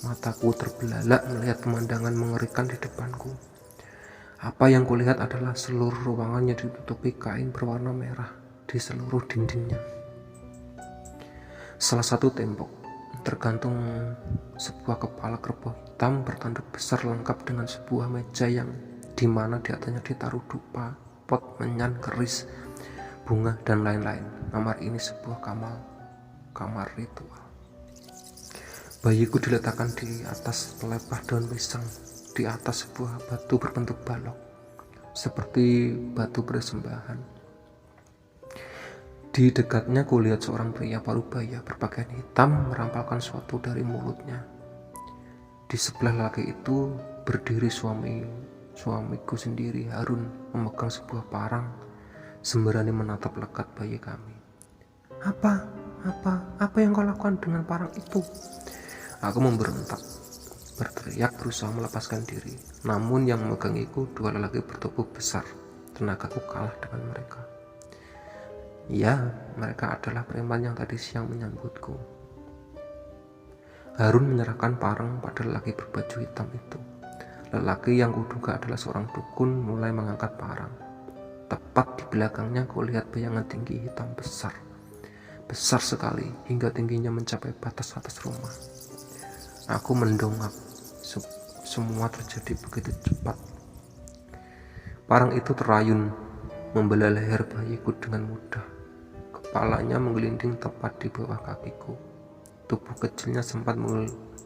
Mataku terbelalak melihat pemandangan mengerikan di depanku. Apa yang kulihat adalah seluruh ruangannya ditutupi kain berwarna merah di seluruh dindingnya. Salah satu tembok tergantung sebuah kepala kerbau hitam bertanduk besar lengkap dengan sebuah meja yang dimana di atasnya ditaruh dupa, pot, menyan, keris, bunga, dan lain-lain. Kamar ini sebuah kamar ritual. Bayiku diletakkan di atas pelepah daun pisang, di atas sebuah batu berbentuk balok, seperti batu persembahan. Di dekatnya kulihat seorang pria parubaya berpakaian hitam merampalkan sesuatu dari mulutnya. Di sebelah laki itu berdiri suamiku sendiri, Harun, memegang sebuah parang sembari menatap lekat bayi kami. Apa yang kau lakukan dengan parang itu? Aku memberontak, berteriak berusaha melepaskan diri. Namun yang memegangiku dua lelaki bertubuh besar. Tenagaku kalah dengan mereka. Ya, mereka adalah preman yang tadi siang menyambutku. Harun menyerahkan parang pada lelaki berbaju hitam itu. Lelaki yang kuduga adalah seorang dukun mulai mengangkat parang. Tepat di belakangnya kulihat bayangan tinggi hitam besar sekali hingga tingginya mencapai batas atas rumah. Aku mendongak. Semua terjadi begitu cepat. Parang itu terayun membelah leher bayiku dengan mudah. Kepalanya menggelinding tepat di bawah kakiku. Tubuh kecilnya sempat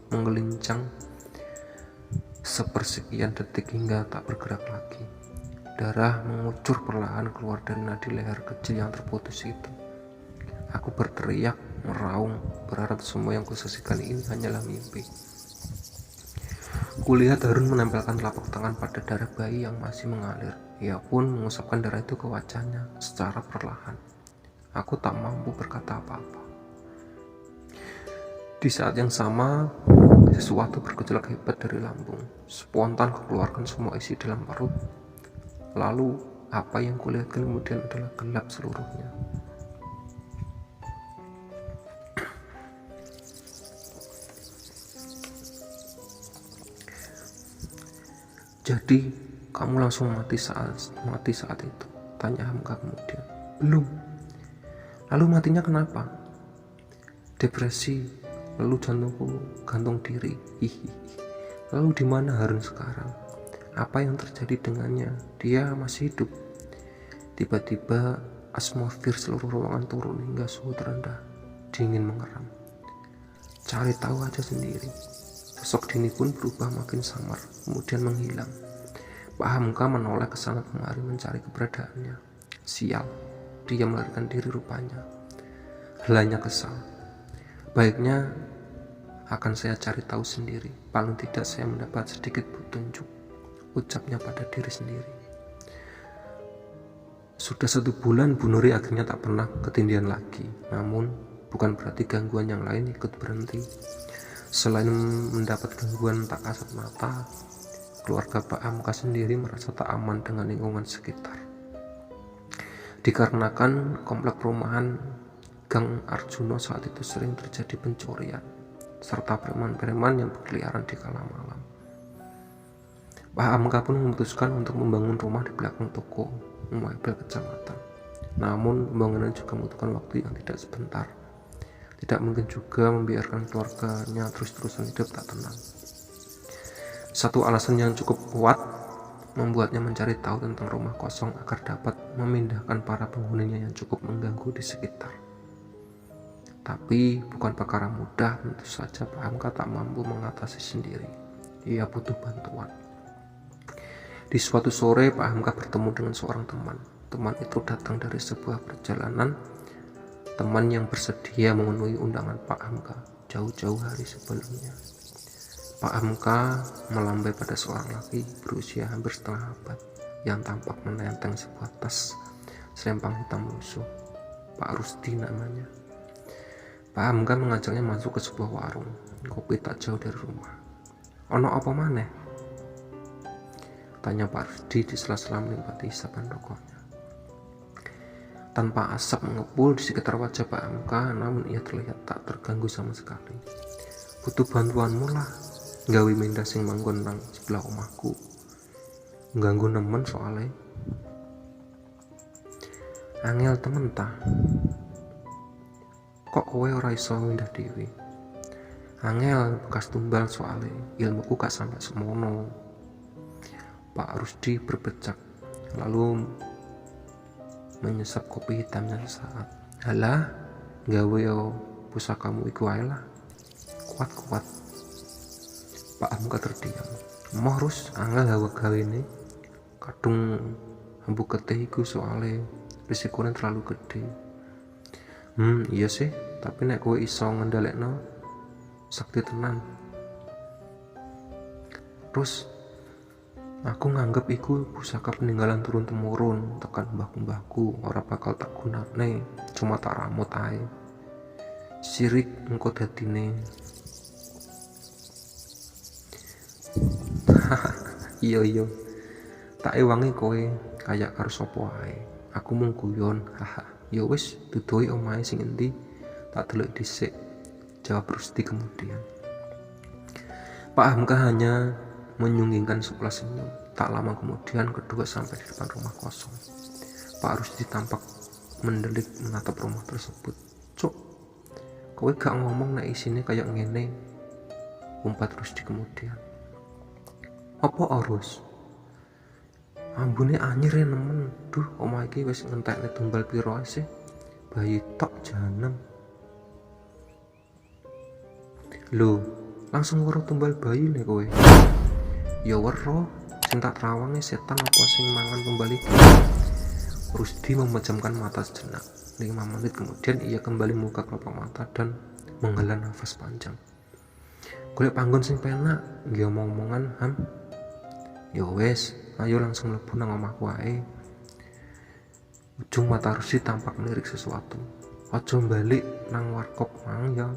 menggelincang sepersekian detik hingga tak bergerak lagi. Darah mengucur perlahan keluar dari nadi leher kecil yang terputus itu. Aku berteriak, meraung, berharap semua yang kusaksikan ini hanyalah mimpi. Kulihat Harun menempelkan telapak tangan pada darah bayi yang masih mengalir. Ia pun mengusapkan darah itu ke wajahnya secara perlahan. Aku tak mampu berkata apa-apa. Di saat yang sama, sesuatu bergejolak hebat dari lambung. Spontan keluarkan semua isi dalam perut. Lalu, apa yang kulihat kemudian adalah gelap seluruhnya. Jadi, kamu langsung mati saat itu? Tanya Hamka kemudian. Belum. Lalu matinya kenapa? Depresi, lalu jantungku gantung diri. Lalu di mana Harun sekarang? Apa yang terjadi dengannya? Dia masih hidup? Tiba-tiba atmosfer seluruh ruangan turun hingga suhu terendah, dingin mengeram. Cari tahu aja sendiri. Sosok Dini pun berubah makin samar, kemudian menghilang. Pak Hamka menoleh ke sana kemari mencari keberadaannya. Sial, dia melarikan diri rupanya. Helanya kesal. Baiknya akan saya cari tahu sendiri. Paling tidak saya mendapat sedikit petunjuk, ucapnya pada diri sendiri. Sudah 1 bulan Bu Nuri akhirnya tak pernah ketindihan lagi. Namun bukan berarti gangguan yang lain ikut berhenti. Selain mendapat gangguan tak kasat mata, keluarga Pak Hamka sendiri merasa tak aman dengan lingkungan sekitar. Dikarenakan komplek perumahan Gang Arjuno saat itu sering terjadi pencurian serta preman-preman yang berkeliaran di kala malam. Pak Hamka pun memutuskan untuk membangun rumah di belakang toko mebel kecamatan. Namun pembangunan juga membutuhkan waktu yang tidak sebentar. Tidak mungkin juga membiarkan keluarganya terus-terusan hidup tak tenang. Satu alasan yang cukup kuat membuatnya mencari tahu tentang rumah kosong agar dapat memindahkan para penghuninya yang cukup mengganggu di sekitar. Tapi bukan perkara mudah, tentu saja Pak Hamka tak mampu mengatasi sendiri. Ia butuh bantuan. Di suatu sore Pak Hamka bertemu dengan seorang teman. Teman itu datang dari sebuah perjalanan. Teman yang bersedia memenuhi undangan Pak Hamka jauh-jauh hari sebelumnya. Pak Hamka melambai pada seorang laki berusia hampir setengah abad yang tampak menenteng sebuah tas selempang hitam lusuh. Pak Rusdi namanya. Pak Hamka mengajaknya masuk ke sebuah warung kopi tak jauh dari rumah. "Ono apa maneh?" tanya Pak Rusdi di sela-sela menikmati isapan rokoknya. Tanpa asap mengepul di sekitar wajah Pak Hamka, namun ia terlihat tak terganggu sama sekali. "Butuh bantuanmu lah, gawe minda sing manggon nang sebelah omahku. Ganggu nemen soalnya." "Angel temen ta? Kok kowe ora iso mindah dhewe?" "Angel bekas tumbal soalnya, ilmuku gak sampai semono." Pak Rusdi berbecak, lalu menyesap kopi hitamnya sesaat. "Halah, gawe yo pusakamu iku ae lah. Kuat-kuat." Pak Hamka terdiam. "Moh Rus, angel gawe ini. Kadung hambu ketih iku soalnya risikonya terlalu gede." Iya sih, tapi nek kowe iso ngendhalekno sakti tenan." "Terus aku nganggep iku pusaka peninggalan turun temurun tekan mbah-mbahku, ora bakal tak gunakne, cuma tak ramut ae. Sirik engko dadine." Iya, tak ewangi kowe kayak karo sapa ae. Aku mung guyon, haha. Ya wis, duduhi omahe sing endi, tak delok dhisik, jawab Rusdi kemudian. Pak Hamka hanya menyunggingkan sebelas senyum. Tak lama kemudian kedua sampai di depan rumah kosong. Pak Rusdi tampak mendelik menatap rumah tersebut. "Cuk, kowe gak ngomong nek isine kayak ngene?" umpat Rusdi kemudian. "Apa Rus? Ambune anyir nemen. Duh, omah iki wis ngentekne tumbal piro sih? Bayi tok janem." "Lho, langsung weruh tumbal bayi nih kowe?" "Ya weruh, sing tak trawange setan apa sing mangan tumbal iki?" Rusdi memejamkan mata sejenak. 5 menit kemudian ia kembali membuka kelopak mata dan menghela nafas panjang. "Golek panggon sing penak, nggih omong-omongan, Ham." "Ya wes, ayo langsung mlebu nang omahku ae." Ujung mata Rusdi tampak melirik sesuatu. "Aja balik nang warkop mang ya."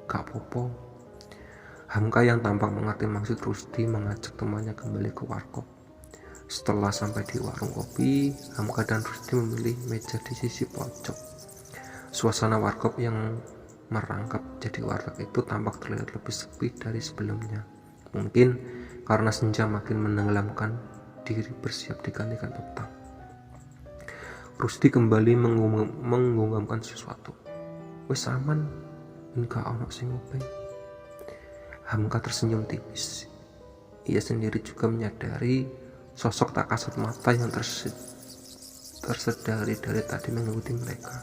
"Gak popo." Hamka yang tampak mengerti maksud Rusdi mengajak temannya kembali ke warkop. Setelah sampai di warung kopi, Hamka dan Rusdi memilih meja di sisi pojok. Suasana warkop yang merangkap jadi warteg itu tampak terlihat lebih sepi dari sebelumnya. Mungkin karena senja makin menenggelamkan diri bersiap digantikan petang. Rusdi kembali menggunggamkan sesuatu. "Wis aman, enggak ono sing nguping." Hamka tersenyum tipis. Ia sendiri juga menyadari sosok tak kasat mata yang tersedari dari tadi mengikuti mereka.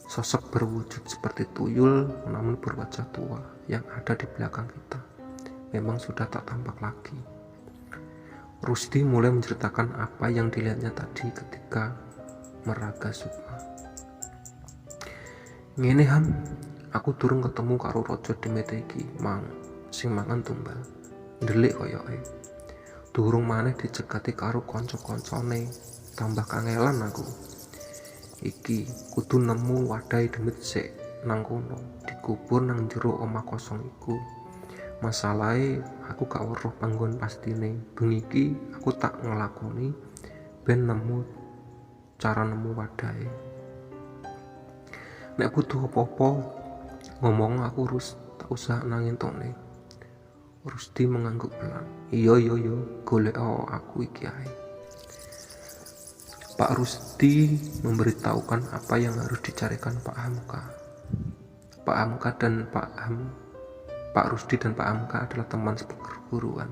Sosok berwujud seperti tuyul namun berwajah tua yang ada di belakang kita memang sudah tak tampak lagi. Rusdi mulai menceritakan apa yang dilihatnya tadi ketika meraga Sukma. "Ngene Ham, aku durung ketemu karo raja Demete iki, mang sing mangan tumbal. Ndelik koyoke. Durung maneh dicegati karo kanca-kancane. tambah kangelan aku. Iki kudu nemu wadai demit sik nang kono, dikubur nang jero omah kosong iku. Masalahe aku gak weruh panggon pastine. Bengi iki aku tak ngelakoni ben nemu cara nemu wadai. Nek butuh apa-apa ngomong aku tak usah nangin tone. Rusdi mengangguk pelan. Iya golek aku iki ae. Pak Rusdi memberitahukan apa yang harus dicarikan Pak Hamka. Pak Rusdi dan Pak Hamka adalah teman seperguruan.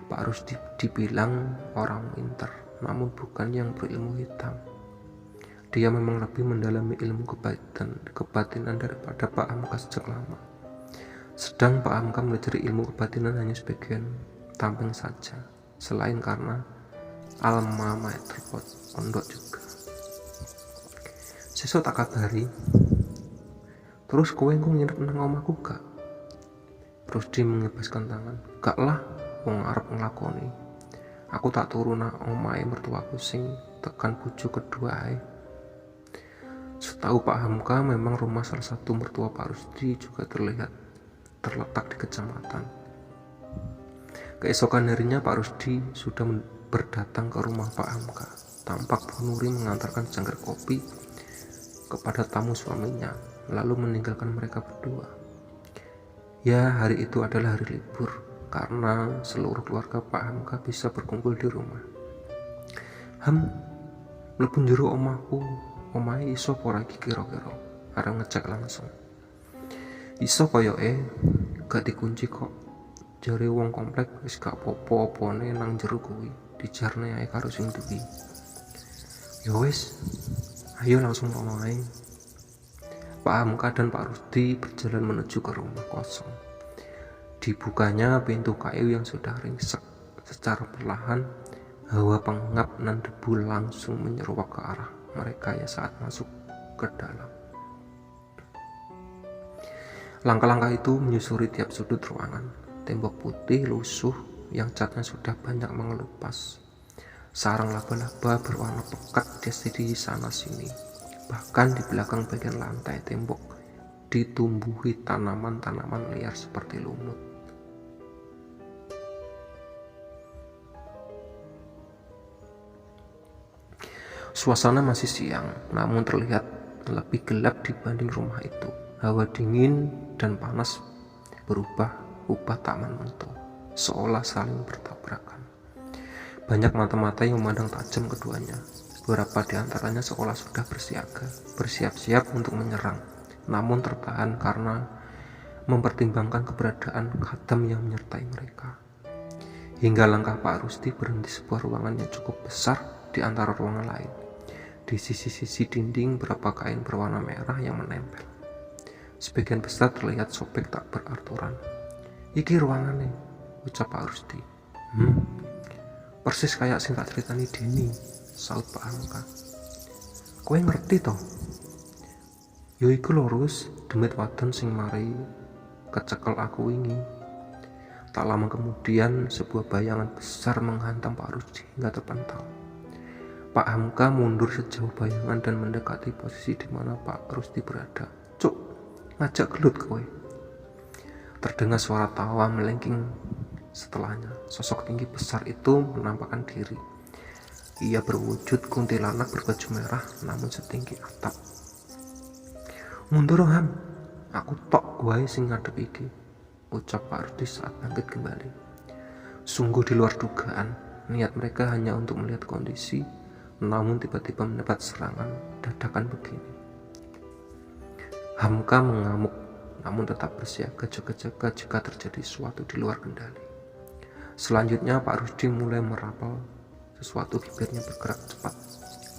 Pak Rusdi dibilang orang pintar, namun bukan yang berilmu hitam. Dia memang lebih mendalami ilmu kebatinan daripada Pak Hamka sejak lama. Sedang Pak Hamka mempelajari ilmu kebatinan hanya sebagian tamping saja, selain karena alma mater pondok juga. Sesuk tak kabari. Terus kowe engko nginep nang omahku gak? Rusdi mengebaskan tangan. Gak lah, wong arep nglakoni. Aku tak turu nang omahe mertuaku sing tekan bojo kedua ae. Setahu Pak Hamka, memang rumah salah satu mertua Pak Rusdi juga terletak di kecamatan. Keesokan harinya Pak Rusdi sudah berdatang ke rumah Pak Hamka. Tampak Bu Nuri mengantarkan secangkir kopi kepada tamu suaminya, lalu meninggalkan mereka berdua. Ya, hari itu adalah hari libur karena seluruh keluarga Pak Hamka bisa berkumpul di rumah. Mlebu njero omahku, omahe iso apa ora iki kira-kira? Arep ngecek langsung. Iso koyoke, gak dikunci kok. Jare wong komplek wis gak apa-apane nang jero kuwi, dijarne ae karo sing duwi. Ya wis, ayo langsung kono ae. Pak Hamka dan Pak Rusdi berjalan menuju ke rumah kosong. Dibukanya pintu kayu yang sudah ringsek. Secara perlahan, hawa pengap dan debu langsung menyeruak ke arah mereka ya saat masuk ke dalam. Langkah-langkah itu menyusuri tiap sudut ruangan. Tembok putih lusuh yang catnya sudah banyak mengelupas. Sarang laba-laba berwarna pekat di sana sini. Bahkan di belakang bagian lantai tembok ditumbuhi tanaman-tanaman liar seperti lumut. Suasana masih siang, namun terlihat lebih gelap dibanding rumah itu. Hawa dingin dan panas berubah tak menentu, seolah saling bertabrakan. Banyak mata-mata yang memandang tajam keduanya. Beberapa di antaranya seolah sudah bersiap-siap untuk menyerang, namun tertahan karena mempertimbangkan keberadaan khatam yang menyertai mereka. Hingga langkah Pak Rusdi berhenti sebuah ruangan yang cukup besar di antara ruangan lain. Di sisi-sisi dinding berapa kain berwarna merah yang menempel. Sebagian besar terlihat sobek tak beraturan. Iki ruangannya, ucap Pak Rusdi. Persis kayak sing tak ceritani Deni, saut Pak Hamka. Kowe ngerti toh? Yo iku lurus demit wadon sing mari kecekel aku wingi. Tak lama kemudian sebuah bayangan besar menghantam Pak Rusdi hingga terpental. Pak Hamka mundur sejauh bayangan dan mendekati posisi di mana Pak Rusdi berada. Cuk, ngajak gelut kowe. Terdengar suara tawa melengking. Setelahnya, sosok tinggi besar itu menampakkan diri. Ia berwujud kuntilanak berbaju merah namun setinggi atap. Mundur Ham, aku tok wae sing ngadep iki, ucap Pak Rusdi saat bangkit kembali. Sungguh di luar dugaan, niat mereka hanya untuk melihat kondisi, namun tiba-tiba mendapat serangan dadakan begini. Hamka mengamuk, namun tetap bersiaga jaga-jaga jika terjadi sesuatu di luar kendali. Selanjutnya Pak Rusdi mulai merapal sesuatu, bibirnya bergerak cepat,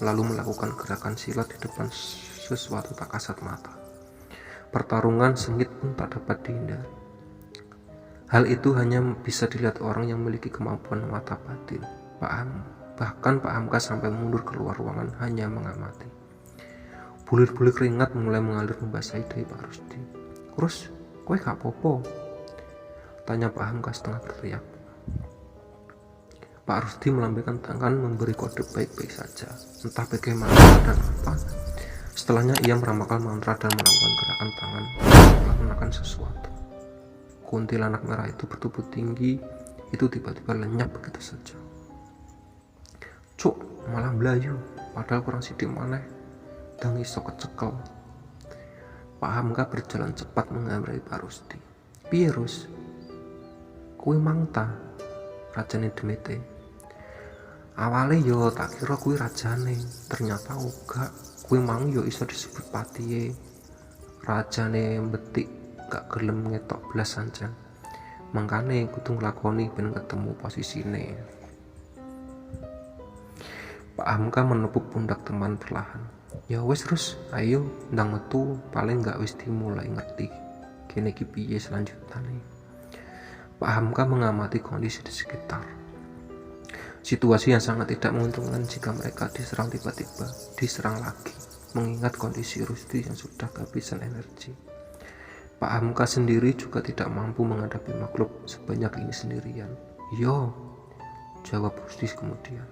lalu melakukan gerakan silat di depan sesuatu tak kasat mata. Pertarungan sengit pun tak dapat dihindari. Hal itu hanya bisa dilihat orang yang memiliki kemampuan mata batin. Bahkan Pak Hamka sampai mundur keluar ruangan hanya mengamati. Bulir-bulir keringat mulai mengalir membasahi dahi Pak Rusdi. Terus, kowe gak popo? Tanya Pak Hamka setengah berteriak. Pak Rusdi melambaikan tangan memberi kode baik-baik saja. Entah bagaimana dan apa. Setelahnya ia meramalkan mantra dan melakukan gerakan tangan melakukan sesuatu. Kuntilanak merah itu bertubuh tinggi itu tiba-tiba lenyap begitu saja. Cuk, malah belayu, padahal kurang sidik maneh dan iso kecekel. Pak Hamka berjalan cepat menghampiri Pak Rusdi. Piye Rus? Kuwi mangta rajane Demite. Awale yo tak kira kuwi rajane, ternyata uga kuwi mang yo iso disebut patihe. Rajane betik gak gelem ngetok blas sancen. Mangkane kudu nglakoni ben ketemu posisine. Pak Hamka menepuk pundak teman perlahan. Ya wis Rus, ayo ndang metu, paling gak wis dimulai ngerti kene iki piye selanjutane. Pak Hamka mengamati kondisi di sekitar. Situasi yang sangat tidak menguntungkan jika mereka diserang tiba-tiba, diserang lagi, mengingat kondisi Rusdi yang sudah kehabisan energi. Pak Hamka sendiri juga tidak mampu menghadapi makhluk sebanyak ini sendirian. Yo, jawab Rusdi kemudian.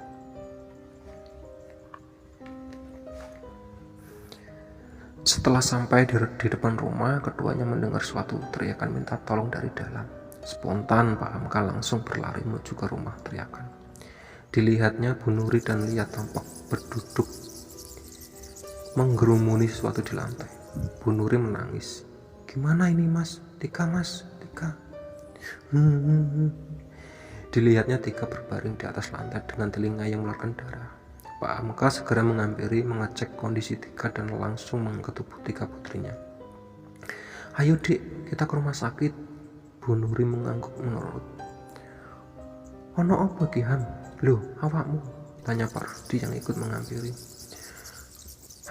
Setelah sampai di depan rumah, keduanya mendengar suatu teriakan minta tolong dari dalam. Spontan Pak Hamka langsung berlari menuju ke rumah teriakan. Dilihatnya Bu Nuri dan Lia tampak berduduk menggerumuni sesuatu di lantai. Bu Nuri menangis. Gimana ini Mas? Tika Mas, Tika. Dilihatnya Tika berbaring di atas lantai dengan telinga yang mengeluarkan darah. Pak Hamka segera menghampiri mengecek kondisi Tika dan langsung mengetuk Tika putrinya. Ayo Dik, kita ke rumah sakit. Bu Nuri mengangguk menurut. Ono apa Ki Ham? Loh, awakmu? Tanya Pak Rusdi yang ikut menghampiri.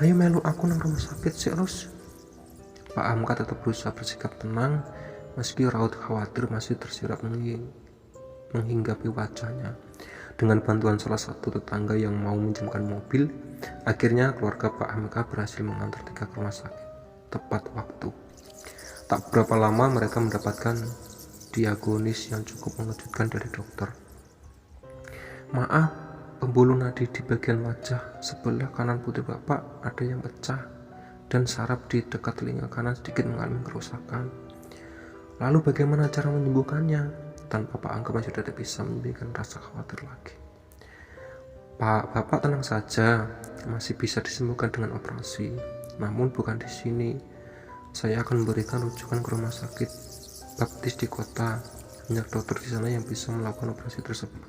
Ayo melu aku nang rumah sakit sih Rus. Pak Hamka tetap berusaha bersikap tenang meski raut khawatir masih tersirat menghinggapi wajahnya. Dengan bantuan salah satu tetangga yang mau minjamkan mobil, akhirnya keluarga Pak Hamka berhasil mengantar Tika ke rumah sakit tepat waktu. Tak berapa lama mereka mendapatkan diagnosis yang cukup mengejutkan dari dokter. Maaf, pembuluh nadi di bagian wajah sebelah kanan putri Bapak ada yang pecah dan saraf di dekat telinga kanan sedikit mengalami kerusakan. Lalu bagaimana cara menyembuhkannya? Tanpa Pak Hamka sudah tidak bisa memberikan rasa khawatir lagi. Pak, Bapak tenang saja, masih bisa disembuhkan dengan operasi. Namun bukan di sini. Saya akan memberikan rujukan ke rumah sakit baptis di kota. Banyak dokter di sana yang bisa melakukan operasi tersebut.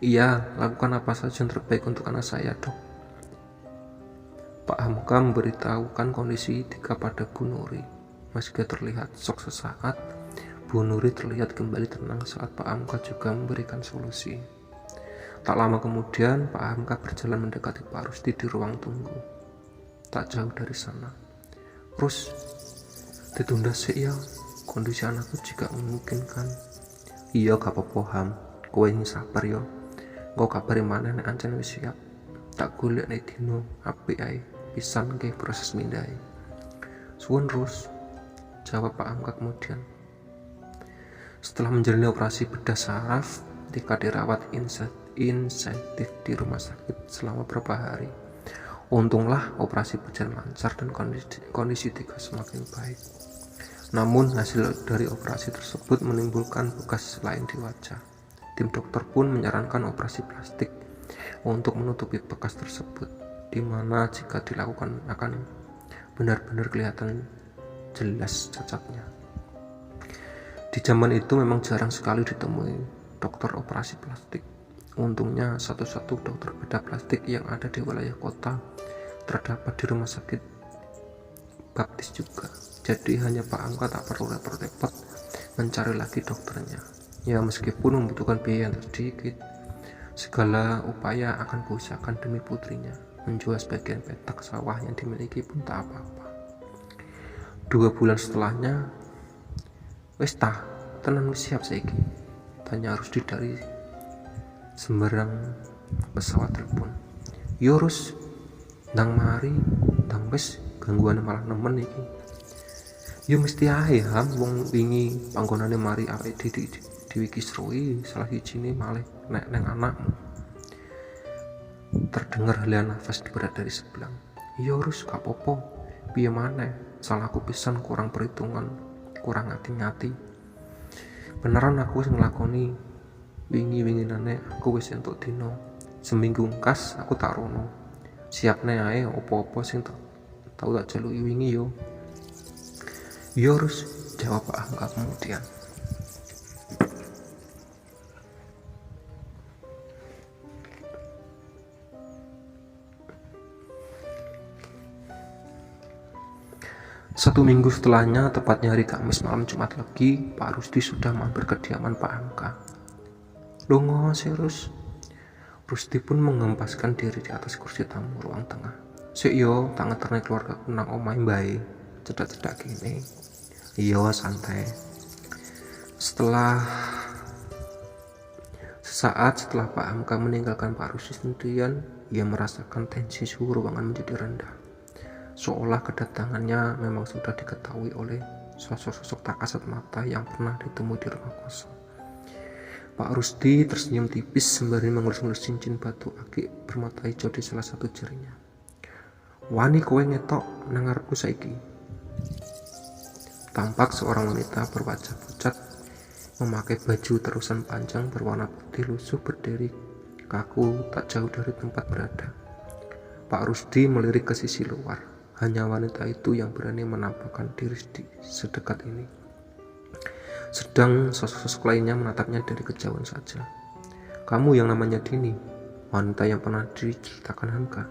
Iya, lakukan apa saja yang terbaik untuk anak saya, Dok. Pak Hamka memberitahukan kondisi Tika pada Bu Nuri. Meski terlihat shock sesaat, Bu Nuri terlihat kembali tenang saat Pak Hamka juga memberikan solusi. Tak lama kemudian, Pak Hamka berjalan mendekati Pak Rusdi di ruang tunggu. Tak jauh dari sana. Rus, ditunda sih ya, kondisi anakku jika memungkinkan. Iya gak apa-apa Ham, kowe yang sabar ya. Kau kabari mana nek ancen wis siap. Tak golek nek dino apik ae pisan nggih proses mindhae. Suwun Rus, jawab Pak Hamka kemudian. Setelah menjalani operasi bedah saraf, Tika dirawat insentif di rumah sakit selama beberapa hari. Untunglah operasi berjalan lancar dan kondisi Tika semakin baik. Namun hasil dari operasi tersebut menimbulkan bekas lain di wajah. Tim dokter pun menyarankan operasi plastik untuk menutupi bekas tersebut, di mana jika dilakukan akan benar-benar kelihatan jelas cacatnya. Di zaman itu memang jarang sekali ditemui dokter operasi plastik. Untungnya satu-satu dokter bedah plastik yang ada di wilayah kota terdapat di rumah sakit baptis juga. Jadi hanya Pak Hamka tak perlu repot-repot mencari lagi dokternya. Ya meskipun membutuhkan biaya yang sedikit, segala upaya akan kuusahakan demi putrinya. Menjual sebagian petak sawah yang dimiliki pun tak apa-apa. 2 bulan setelahnya, wis tah, tenan wis siap saiki? Tanya Rusdi dari sembarang pesawat telepon. Yo Rus, ndang mari, ndang wis gangguane malah nemen iki. Yo mesti ae Ham, wong wingi panggonane mari awake dhewe diwikisrui salah sijine malih nek neng anakmu. Terdengar helian nafas berat dari sebelah. Iya Rus, gak popo. Piye maneh, salahku pisan, kurang perhitungan, kurang ngati-ngati. Beneran aku wis nglakoni wingi-winginane aku wis entuk dino. Seminggu ngkas aku tak rono. Siapne ae opo-opo sing tau tak jaluki wingi yo. Iya Rus, jawab Pak Hamka kemudian. Satu minggu setelahnya, tepatnya hari Kamis malam Jumat Legi, Pak Rusdi sudah mampir ke kediaman Pak Hamka. Lungo Rus. Rusdi pun mengempaskan diri di atas kursi tamu ruang tengah. Sik yo, tak ngeterne keluarga nang omahe mbae. Cedak-cedak gini. Iya, santai. Sesaat setelah Pak Hamka meninggalkan Pak Rusdi sendirian, ia merasakan tensi suhu ruangan menjadi rendah. Seolah kedatangannya memang sudah diketahui oleh sosok-sosok tak kasat mata yang pernah ditemui di rumah kosong. Pak Rusdi tersenyum tipis sembari mengelus-ngelus cincin batu akik bermata hijau di salah satu jarinya. Wani kowe ngetok nang ngarepku saiki. Tampak seorang wanita berwajah pucat, memakai baju terusan panjang berwarna putih lusuh berdiri kaku tak jauh dari tempat berada. Pak Rusdi melirik ke sisi luar. Hanya wanita itu yang berani menampakkan diri di sedekat ini. Sedang sosok-sosok lainnya menatapnya dari kejauhan saja. Kamu yang namanya Dini, wanita yang pernah diceritakan Hamka.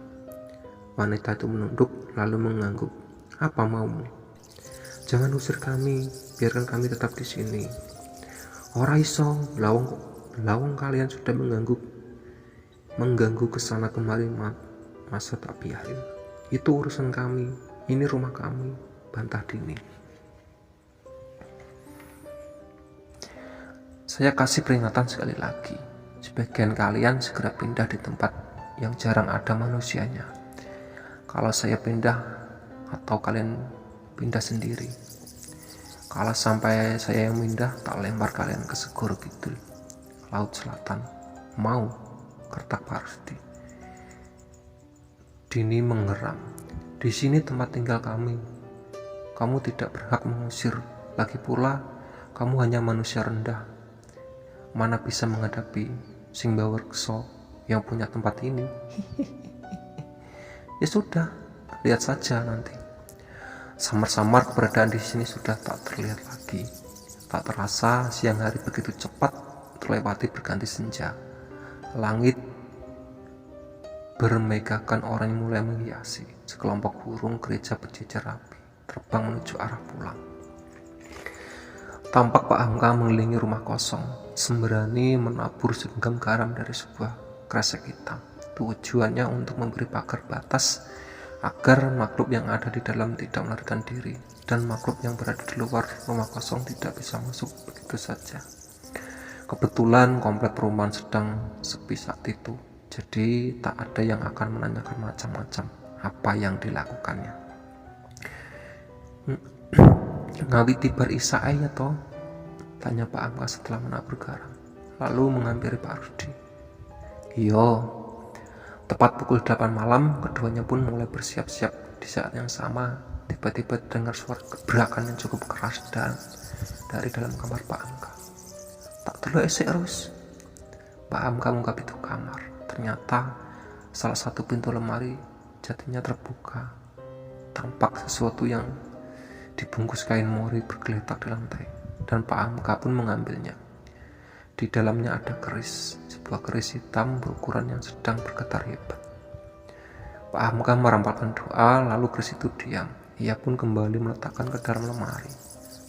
Wanita itu menunduk lalu mengangguk. Apa maumu? Jangan usir kami, biarkan kami tetap di sini. Ora iso, lawang kalian sudah mengganggu kesana kemari, masa tak biarin. Itu urusan kami, ini rumah kami, bantah Dini. Saya kasih peringatan sekali lagi, sebagian kalian segera pindah di tempat yang jarang ada manusianya. Kalau saya pindah atau kalian pindah sendiri, kalau sampai saya yang pindah, tak lempar kalian ke Segoro Kidul, Laut Selatan. Mau? Kertak Pak Rusdi. Dini mengeram. Di sini tempat tinggal kami. Kamu tidak berhak mengusir. Lagi pula, kamu hanya manusia rendah. Mana bisa menghadapi sing bawa rekso yang punya tempat ini? Ya sudah, lihat saja nanti. Samar-samar keberadaan di sini sudah tak terlihat lagi. Tak terasa siang hari begitu cepat terlewati berganti senja. Langit bermegakan oranye mulai menghiasi. Sekelompok burung gereja berjejer rapi, terbang menuju arah pulang. Tampak Pak Hamka mengelilingi rumah kosong, sembrani menabur segenggam garam dari sebuah kresek hitam. Tujuannya untuk memberi pagar batas agar makhluk yang ada di dalam tidak melarikan diri dan makhluk yang berada di luar rumah kosong tidak bisa masuk begitu saja. Kebetulan komplek perumahan sedang sepi saat itu, jadi tak ada yang akan menanyakan macam-macam apa yang dilakukannya. Ngawi tibar isa ya toh? Tanya Pak Hamka setelah menabur garam, lalu menghampiri Pak Rusdi. Iya. Tepat pukul 8 malam, keduanya pun mulai bersiap-siap. Di saat yang sama, tiba-tiba dengar suara gebrakan yang cukup keras dari dalam kamar Pak Hamka. Tak terlalu esek Rus. Pak Hamka membuka pintu kamar. Ternyata salah satu pintu lemari jatinya terbuka. Tampak sesuatu yang dibungkus kain mori bergeletak di lantai, dan Pak Hamka pun mengambilnya. Di dalamnya ada keris, sebuah keris hitam berukuran yang sedang bergetar hebat. Pak Hamka merampalkan doa, lalu keris itu diam. Ia pun kembali meletakkan ke dalam lemari.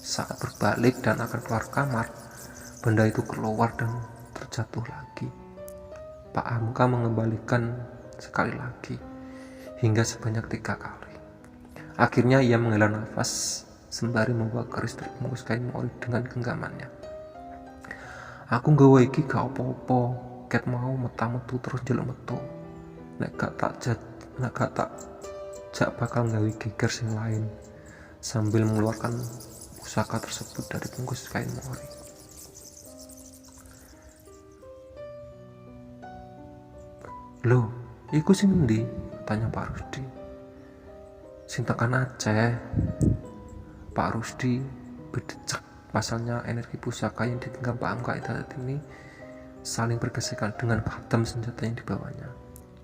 Saat berbalik dan akan keluar kamar, benda itu keluar dan terjatuh lagi. Pak Hamka mengembalikan sekali lagi, hingga sebanyak 3 kali. Akhirnya ia menghela nafas sembari membawa keris terbungkus kain mori dengan genggamannya. Aku nggawa iki gak apa-apa, ket mau metu terus njeluk metu. Nek gak tak jak bakal nggawe geger sing lain, sambil mengeluarkan pusaka tersebut dari bungkus kain mori. Loh, iku sing endi? Tanya Pak Rusdi. Sing tekan Aceh. Pak Rusdi berdecak. Pasalnya energi pusaka yang digenggam Pak Hamka ini saling bergesekan dengan khatam senjata yang dibawanya.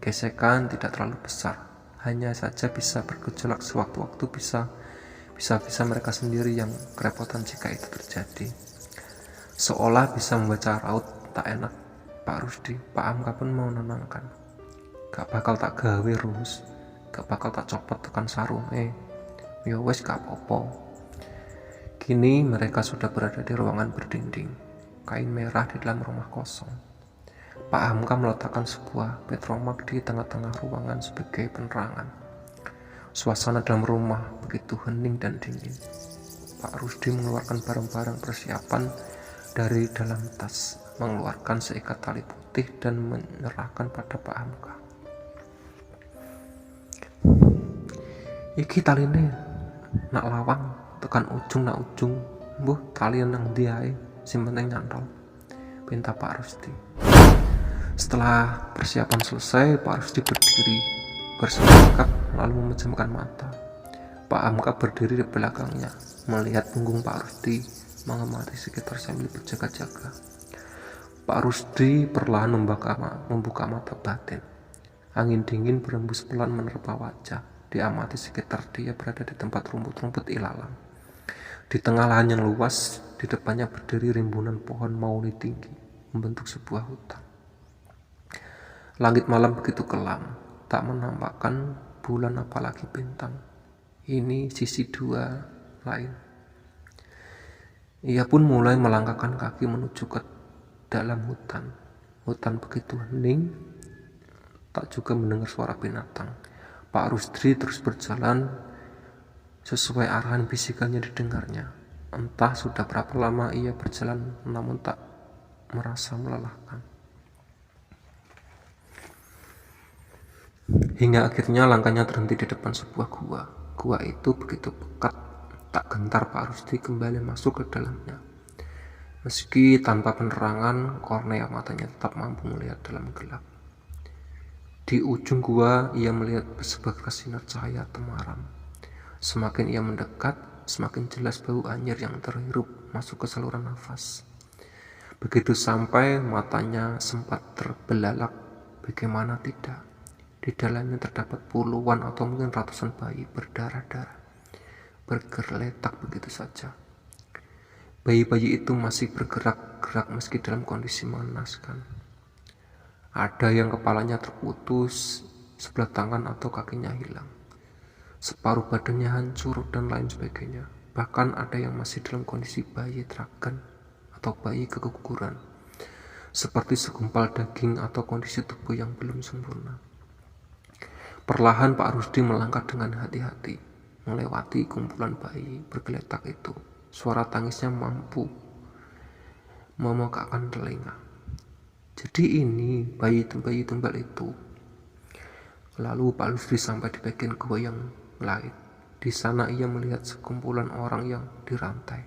Gesekan tidak terlalu besar, hanya saja bisa bergejolak sewaktu-waktu, bisa mereka sendiri yang kerepotan jika itu terjadi. Seolah bisa membaca raut tak enak Pak Rusdi, Pak Hamka pun mau menenangkan. Gak bakal tak gawe Rus, gak bakal tak copot tekan sarung, ya wes gak apa-apa. Kini mereka sudah berada di ruangan berdinding, kain merah di dalam rumah kosong. Pak Hamka meletakkan sebuah petromak di tengah-tengah ruangan sebagai penerangan. Suasana dalam rumah begitu hening dan dingin. Pak Rusdi mengeluarkan barang-barang persiapan dari dalam tas, mengeluarkan seikat tali putih dan menyerahkan pada Pak Hamka. Iki taline nak lawang tekan ujung nak ujung, mbuh talian nang ndi ae, sing penting nyantol, pinta Pak Rusdi. Setelah persiapan selesai, Pak Rusdi berdiri bersemangat lalu memejamkan mata. Pak Hamka berdiri di belakangnya, melihat punggung Pak Rusdi, mengamati sekitar sambil berjaga-jaga. Pak Rusdi perlahan membuka mata batin. Angin dingin berembus pelan menerpa wajah. Diamati sekitar dia berada di tempat rumput-rumput ilalang. Di tengah lahan yang luas, di depannya berdiri rimbunan pohon mauni tinggi, membentuk sebuah hutan. Langit malam begitu kelam, tak menampakkan bulan apalagi bintang. Ini sisi dua lain. Ia pun mulai melangkahkan kaki menuju ke dalam hutan. Hutan begitu hening, tak juga mendengar suara binatang. Pak Rusdi terus berjalan sesuai arahan bisikannya didengarnya. Entah sudah berapa lama ia berjalan, namun tak merasa melelahkan. Hingga akhirnya langkahnya terhenti di depan sebuah gua. Gua itu begitu pekat, tak gentar Pak Rusdi kembali masuk ke dalamnya. Meski tanpa penerangan, kornea matanya tetap mampu melihat dalam gelap. Di ujung gua, ia melihat sebuah sinar cahaya temaram. Semakin ia mendekat, semakin jelas bau anyir yang terhirup masuk ke saluran nafas. Begitu sampai, matanya sempat terbelalak. Bagaimana tidak? Di dalamnya terdapat puluhan atau mungkin ratusan bayi berdarah-darah, bergeletak begitu saja. Bayi-bayi itu masih bergerak-gerak meski dalam kondisi mengenaskan. Ada yang kepalanya terputus, sebelah tangan atau kakinya hilang, separuh badannya hancur dan lain sebagainya. Bahkan ada yang masih dalam kondisi bayi teragan atau bayi keguguran, seperti segumpal daging atau kondisi tubuh yang belum sempurna. Perlahan Pak Rusdi melangkah dengan hati-hati, melewati kumpulan bayi bergeletak itu. Suara tangisnya mampu memekakkan telinga. Jadi ini bayi tunggal itu. Lalu Pak Rusdi sampai di bagian gua yang lain. Di sana ia melihat sekumpulan orang yang dirantai,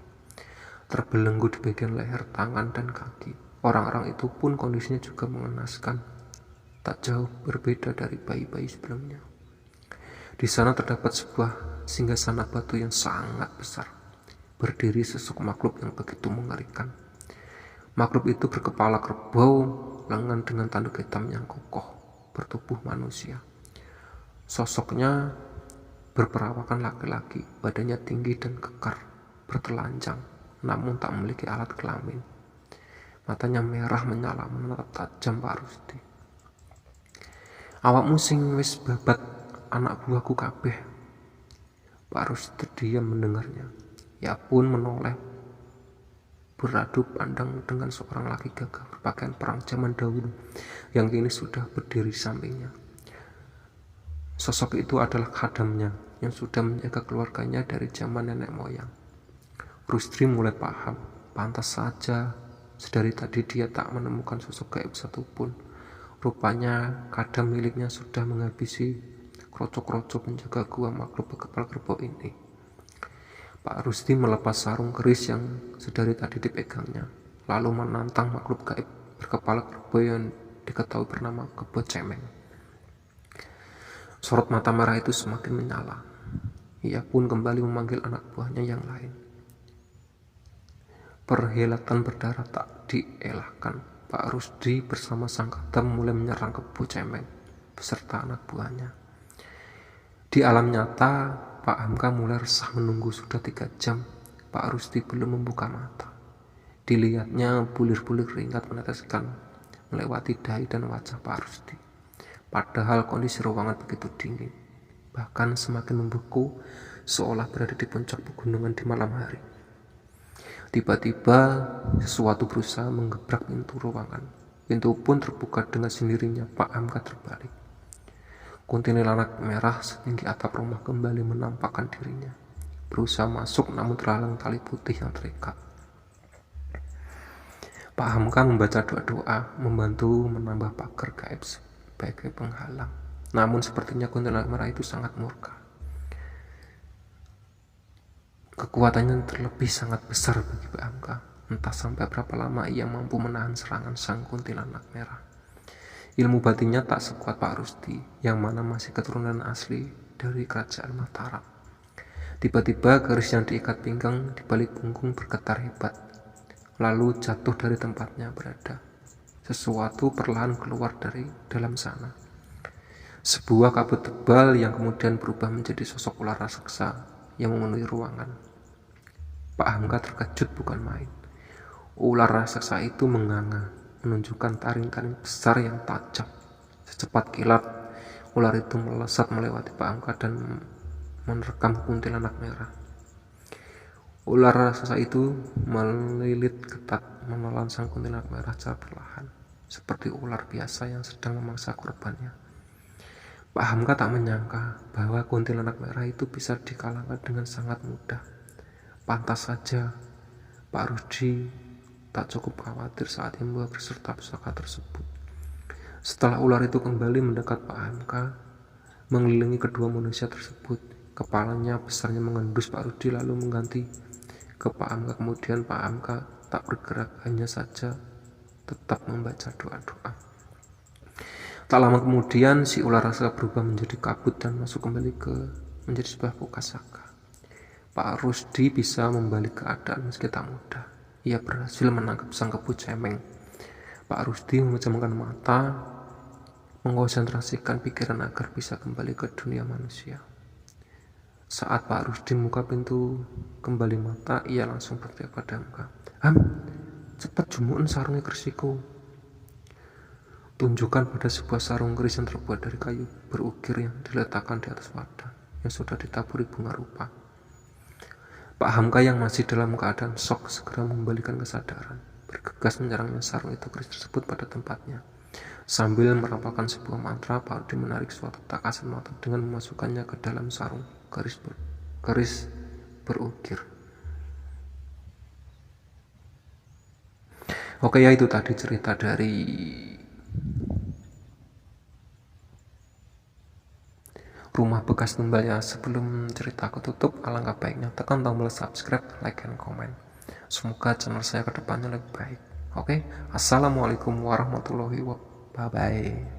terbelenggu di bagian leher, tangan, dan kaki. Orang-orang itu pun kondisinya juga mengenaskan, tak jauh berbeda dari bayi-bayi sebelumnya. Di sana terdapat sebuah singgasana batu yang sangat besar, berdiri sosok makhluk yang begitu mengerikan. Makhluk itu berkepala kerbau, lengan dengan tanduk hitam yang kokoh, bertubuh manusia. Sosoknya berperawakan laki-laki, badannya tinggi dan kekar, bertelanjang, namun tak memiliki alat kelamin. Matanya merah menyala menatap tajam Pak Rusdi. Awakmu sing wis babat anak buahku kabeh. Pak Rusdi terdiam mendengarnya. Ia pun menoleh, beradu pandang dengan seorang laki gagah berpakaian perang zaman dahulu yang kini sudah berdiri di sampingnya. Sosok itu adalah khadamnya yang sudah menjaga keluarganya dari zaman nenek moyang. Rusdi mulai paham, pantas saja sedari tadi dia tak menemukan sosok gaib satupun. Rupanya kadam miliknya sudah menghabisi kroco-kroco penjaga gua makhluk berkepala kerbau ini. Pak Rusdi melepas sarung keris yang sedari tadi dipegangnya, lalu menantang makhluk gaib berkepala kerbau yang diketahui bernama Kebo Cemeng. Sorot mata merah itu semakin menyala. Ia pun kembali memanggil anak buahnya yang lain. Perhelatan berdarah tak dielakkan. Pak Rusdi bersama sang kadam mulai menyerang Kebo Cemeng beserta anak buahnya. Di alam nyata, Pak Hamka mulai resah menunggu sudah 3 jam. Pak Rusdi belum membuka mata. Dilihatnya bulir-bulir keringat meneteskan melewati dahi dan wajah Pak Rusdi. Padahal kondisi ruangan begitu dingin, bahkan semakin membeku, seolah berada di puncak pegunungan di malam hari. Tiba-tiba sesuatu berusaha menggebrak pintu ruangan. Pintu pun terbuka dengan sendirinya. Pak Hamka terbalik. Kuntilanak merah setinggi atap rumah kembali menampakkan dirinya. Berusaha masuk namun terhalang tali putih yang terikat. Pak Hamka membaca doa-doa, membantu menambah pagar gaib sebagai penghalang. Namun sepertinya kuntilanak merah itu sangat murka. Kekuatannya terlebih sangat besar bagi Pak Hamka. Entah sampai berapa lama ia mampu menahan serangan sang kuntilanak merah. Ilmu batinnya tak sekuat Pak Rusdi, yang mana masih keturunan asli dari kerajaan Mataram. Tiba-tiba keris yang diikat pinggang di balik punggung bergetar hebat, lalu jatuh dari tempatnya berada. Sesuatu perlahan keluar dari dalam sana. Sebuah kabut tebal yang kemudian berubah menjadi sosok ular raksasa yang memenuhi ruangan. Pak Hamka terkejut bukan main. Ular raksasa itu menganga, menunjukkan taring-taring besar yang tajam. Secepat kilat, ular itu melesat melewati Pak Hamka dan menerkam kuntilanak merah. Ular raksasa itu melilit ketat, menelan sang kuntilanak merah secara perlahan, seperti ular biasa yang sedang memangsa korbannya. Pak Hamka tak menyangka bahwa kuntilanak merah itu bisa dikalahkan dengan sangat mudah. Pantas saja Pak Rusdi tak cukup khawatir saat ia beserta pusaka tersebut. Setelah ular itu kembali mendekat Pak Hamka, mengelilingi kedua manusia tersebut, kepalanya besarnya mengendus Pak Rusdi lalu mengganti ke Pak Hamka. Kemudian Pak Hamka tak bergerak, hanya saja tetap membaca doa-doa. Tak lama kemudian si ular raksasa berubah menjadi kabut dan masuk kembali menjadi sebuah pusaka. Pak Rusdi bisa membalik keadaan meski tak mudah. Ia berhasil menangkap sang Kebo Cemeng. Pak Rusdi memejamkan mata, mengkonsentrasikan pikiran agar bisa kembali ke dunia manusia. Saat Pak Rusdi membuka pintu kembali mata, ia langsung berteriak pada Hamka, "Ham, cepat jumuin sarungnya kersiku." Tunjukkan pada sebuah sarung keris yang terbuat dari kayu berukir yang diletakkan di atas wadah yang sudah ditaburi bunga rupa. Pak Hamka yang masih dalam keadaan shock segera mengembalikan kesadaran, bergegas menyerangnya sarung itu keris tersebut pada tempatnya. Sambil merapalkan sebuah mantra, Pak Rusdi menarik suatu takasan mata dengan memasukkannya ke dalam sarung keris berukir. Oke ya, itu tadi cerita dari Rumah Bekas Tumbalnya. Sebelum cerita aku tutup, alangkah baiknya tekan tombol subscribe, like, and comment. Semoga channel saya kedepannya lebih baik. Oke, assalamualaikum warahmatullahi wabarakatuh. Bye bye.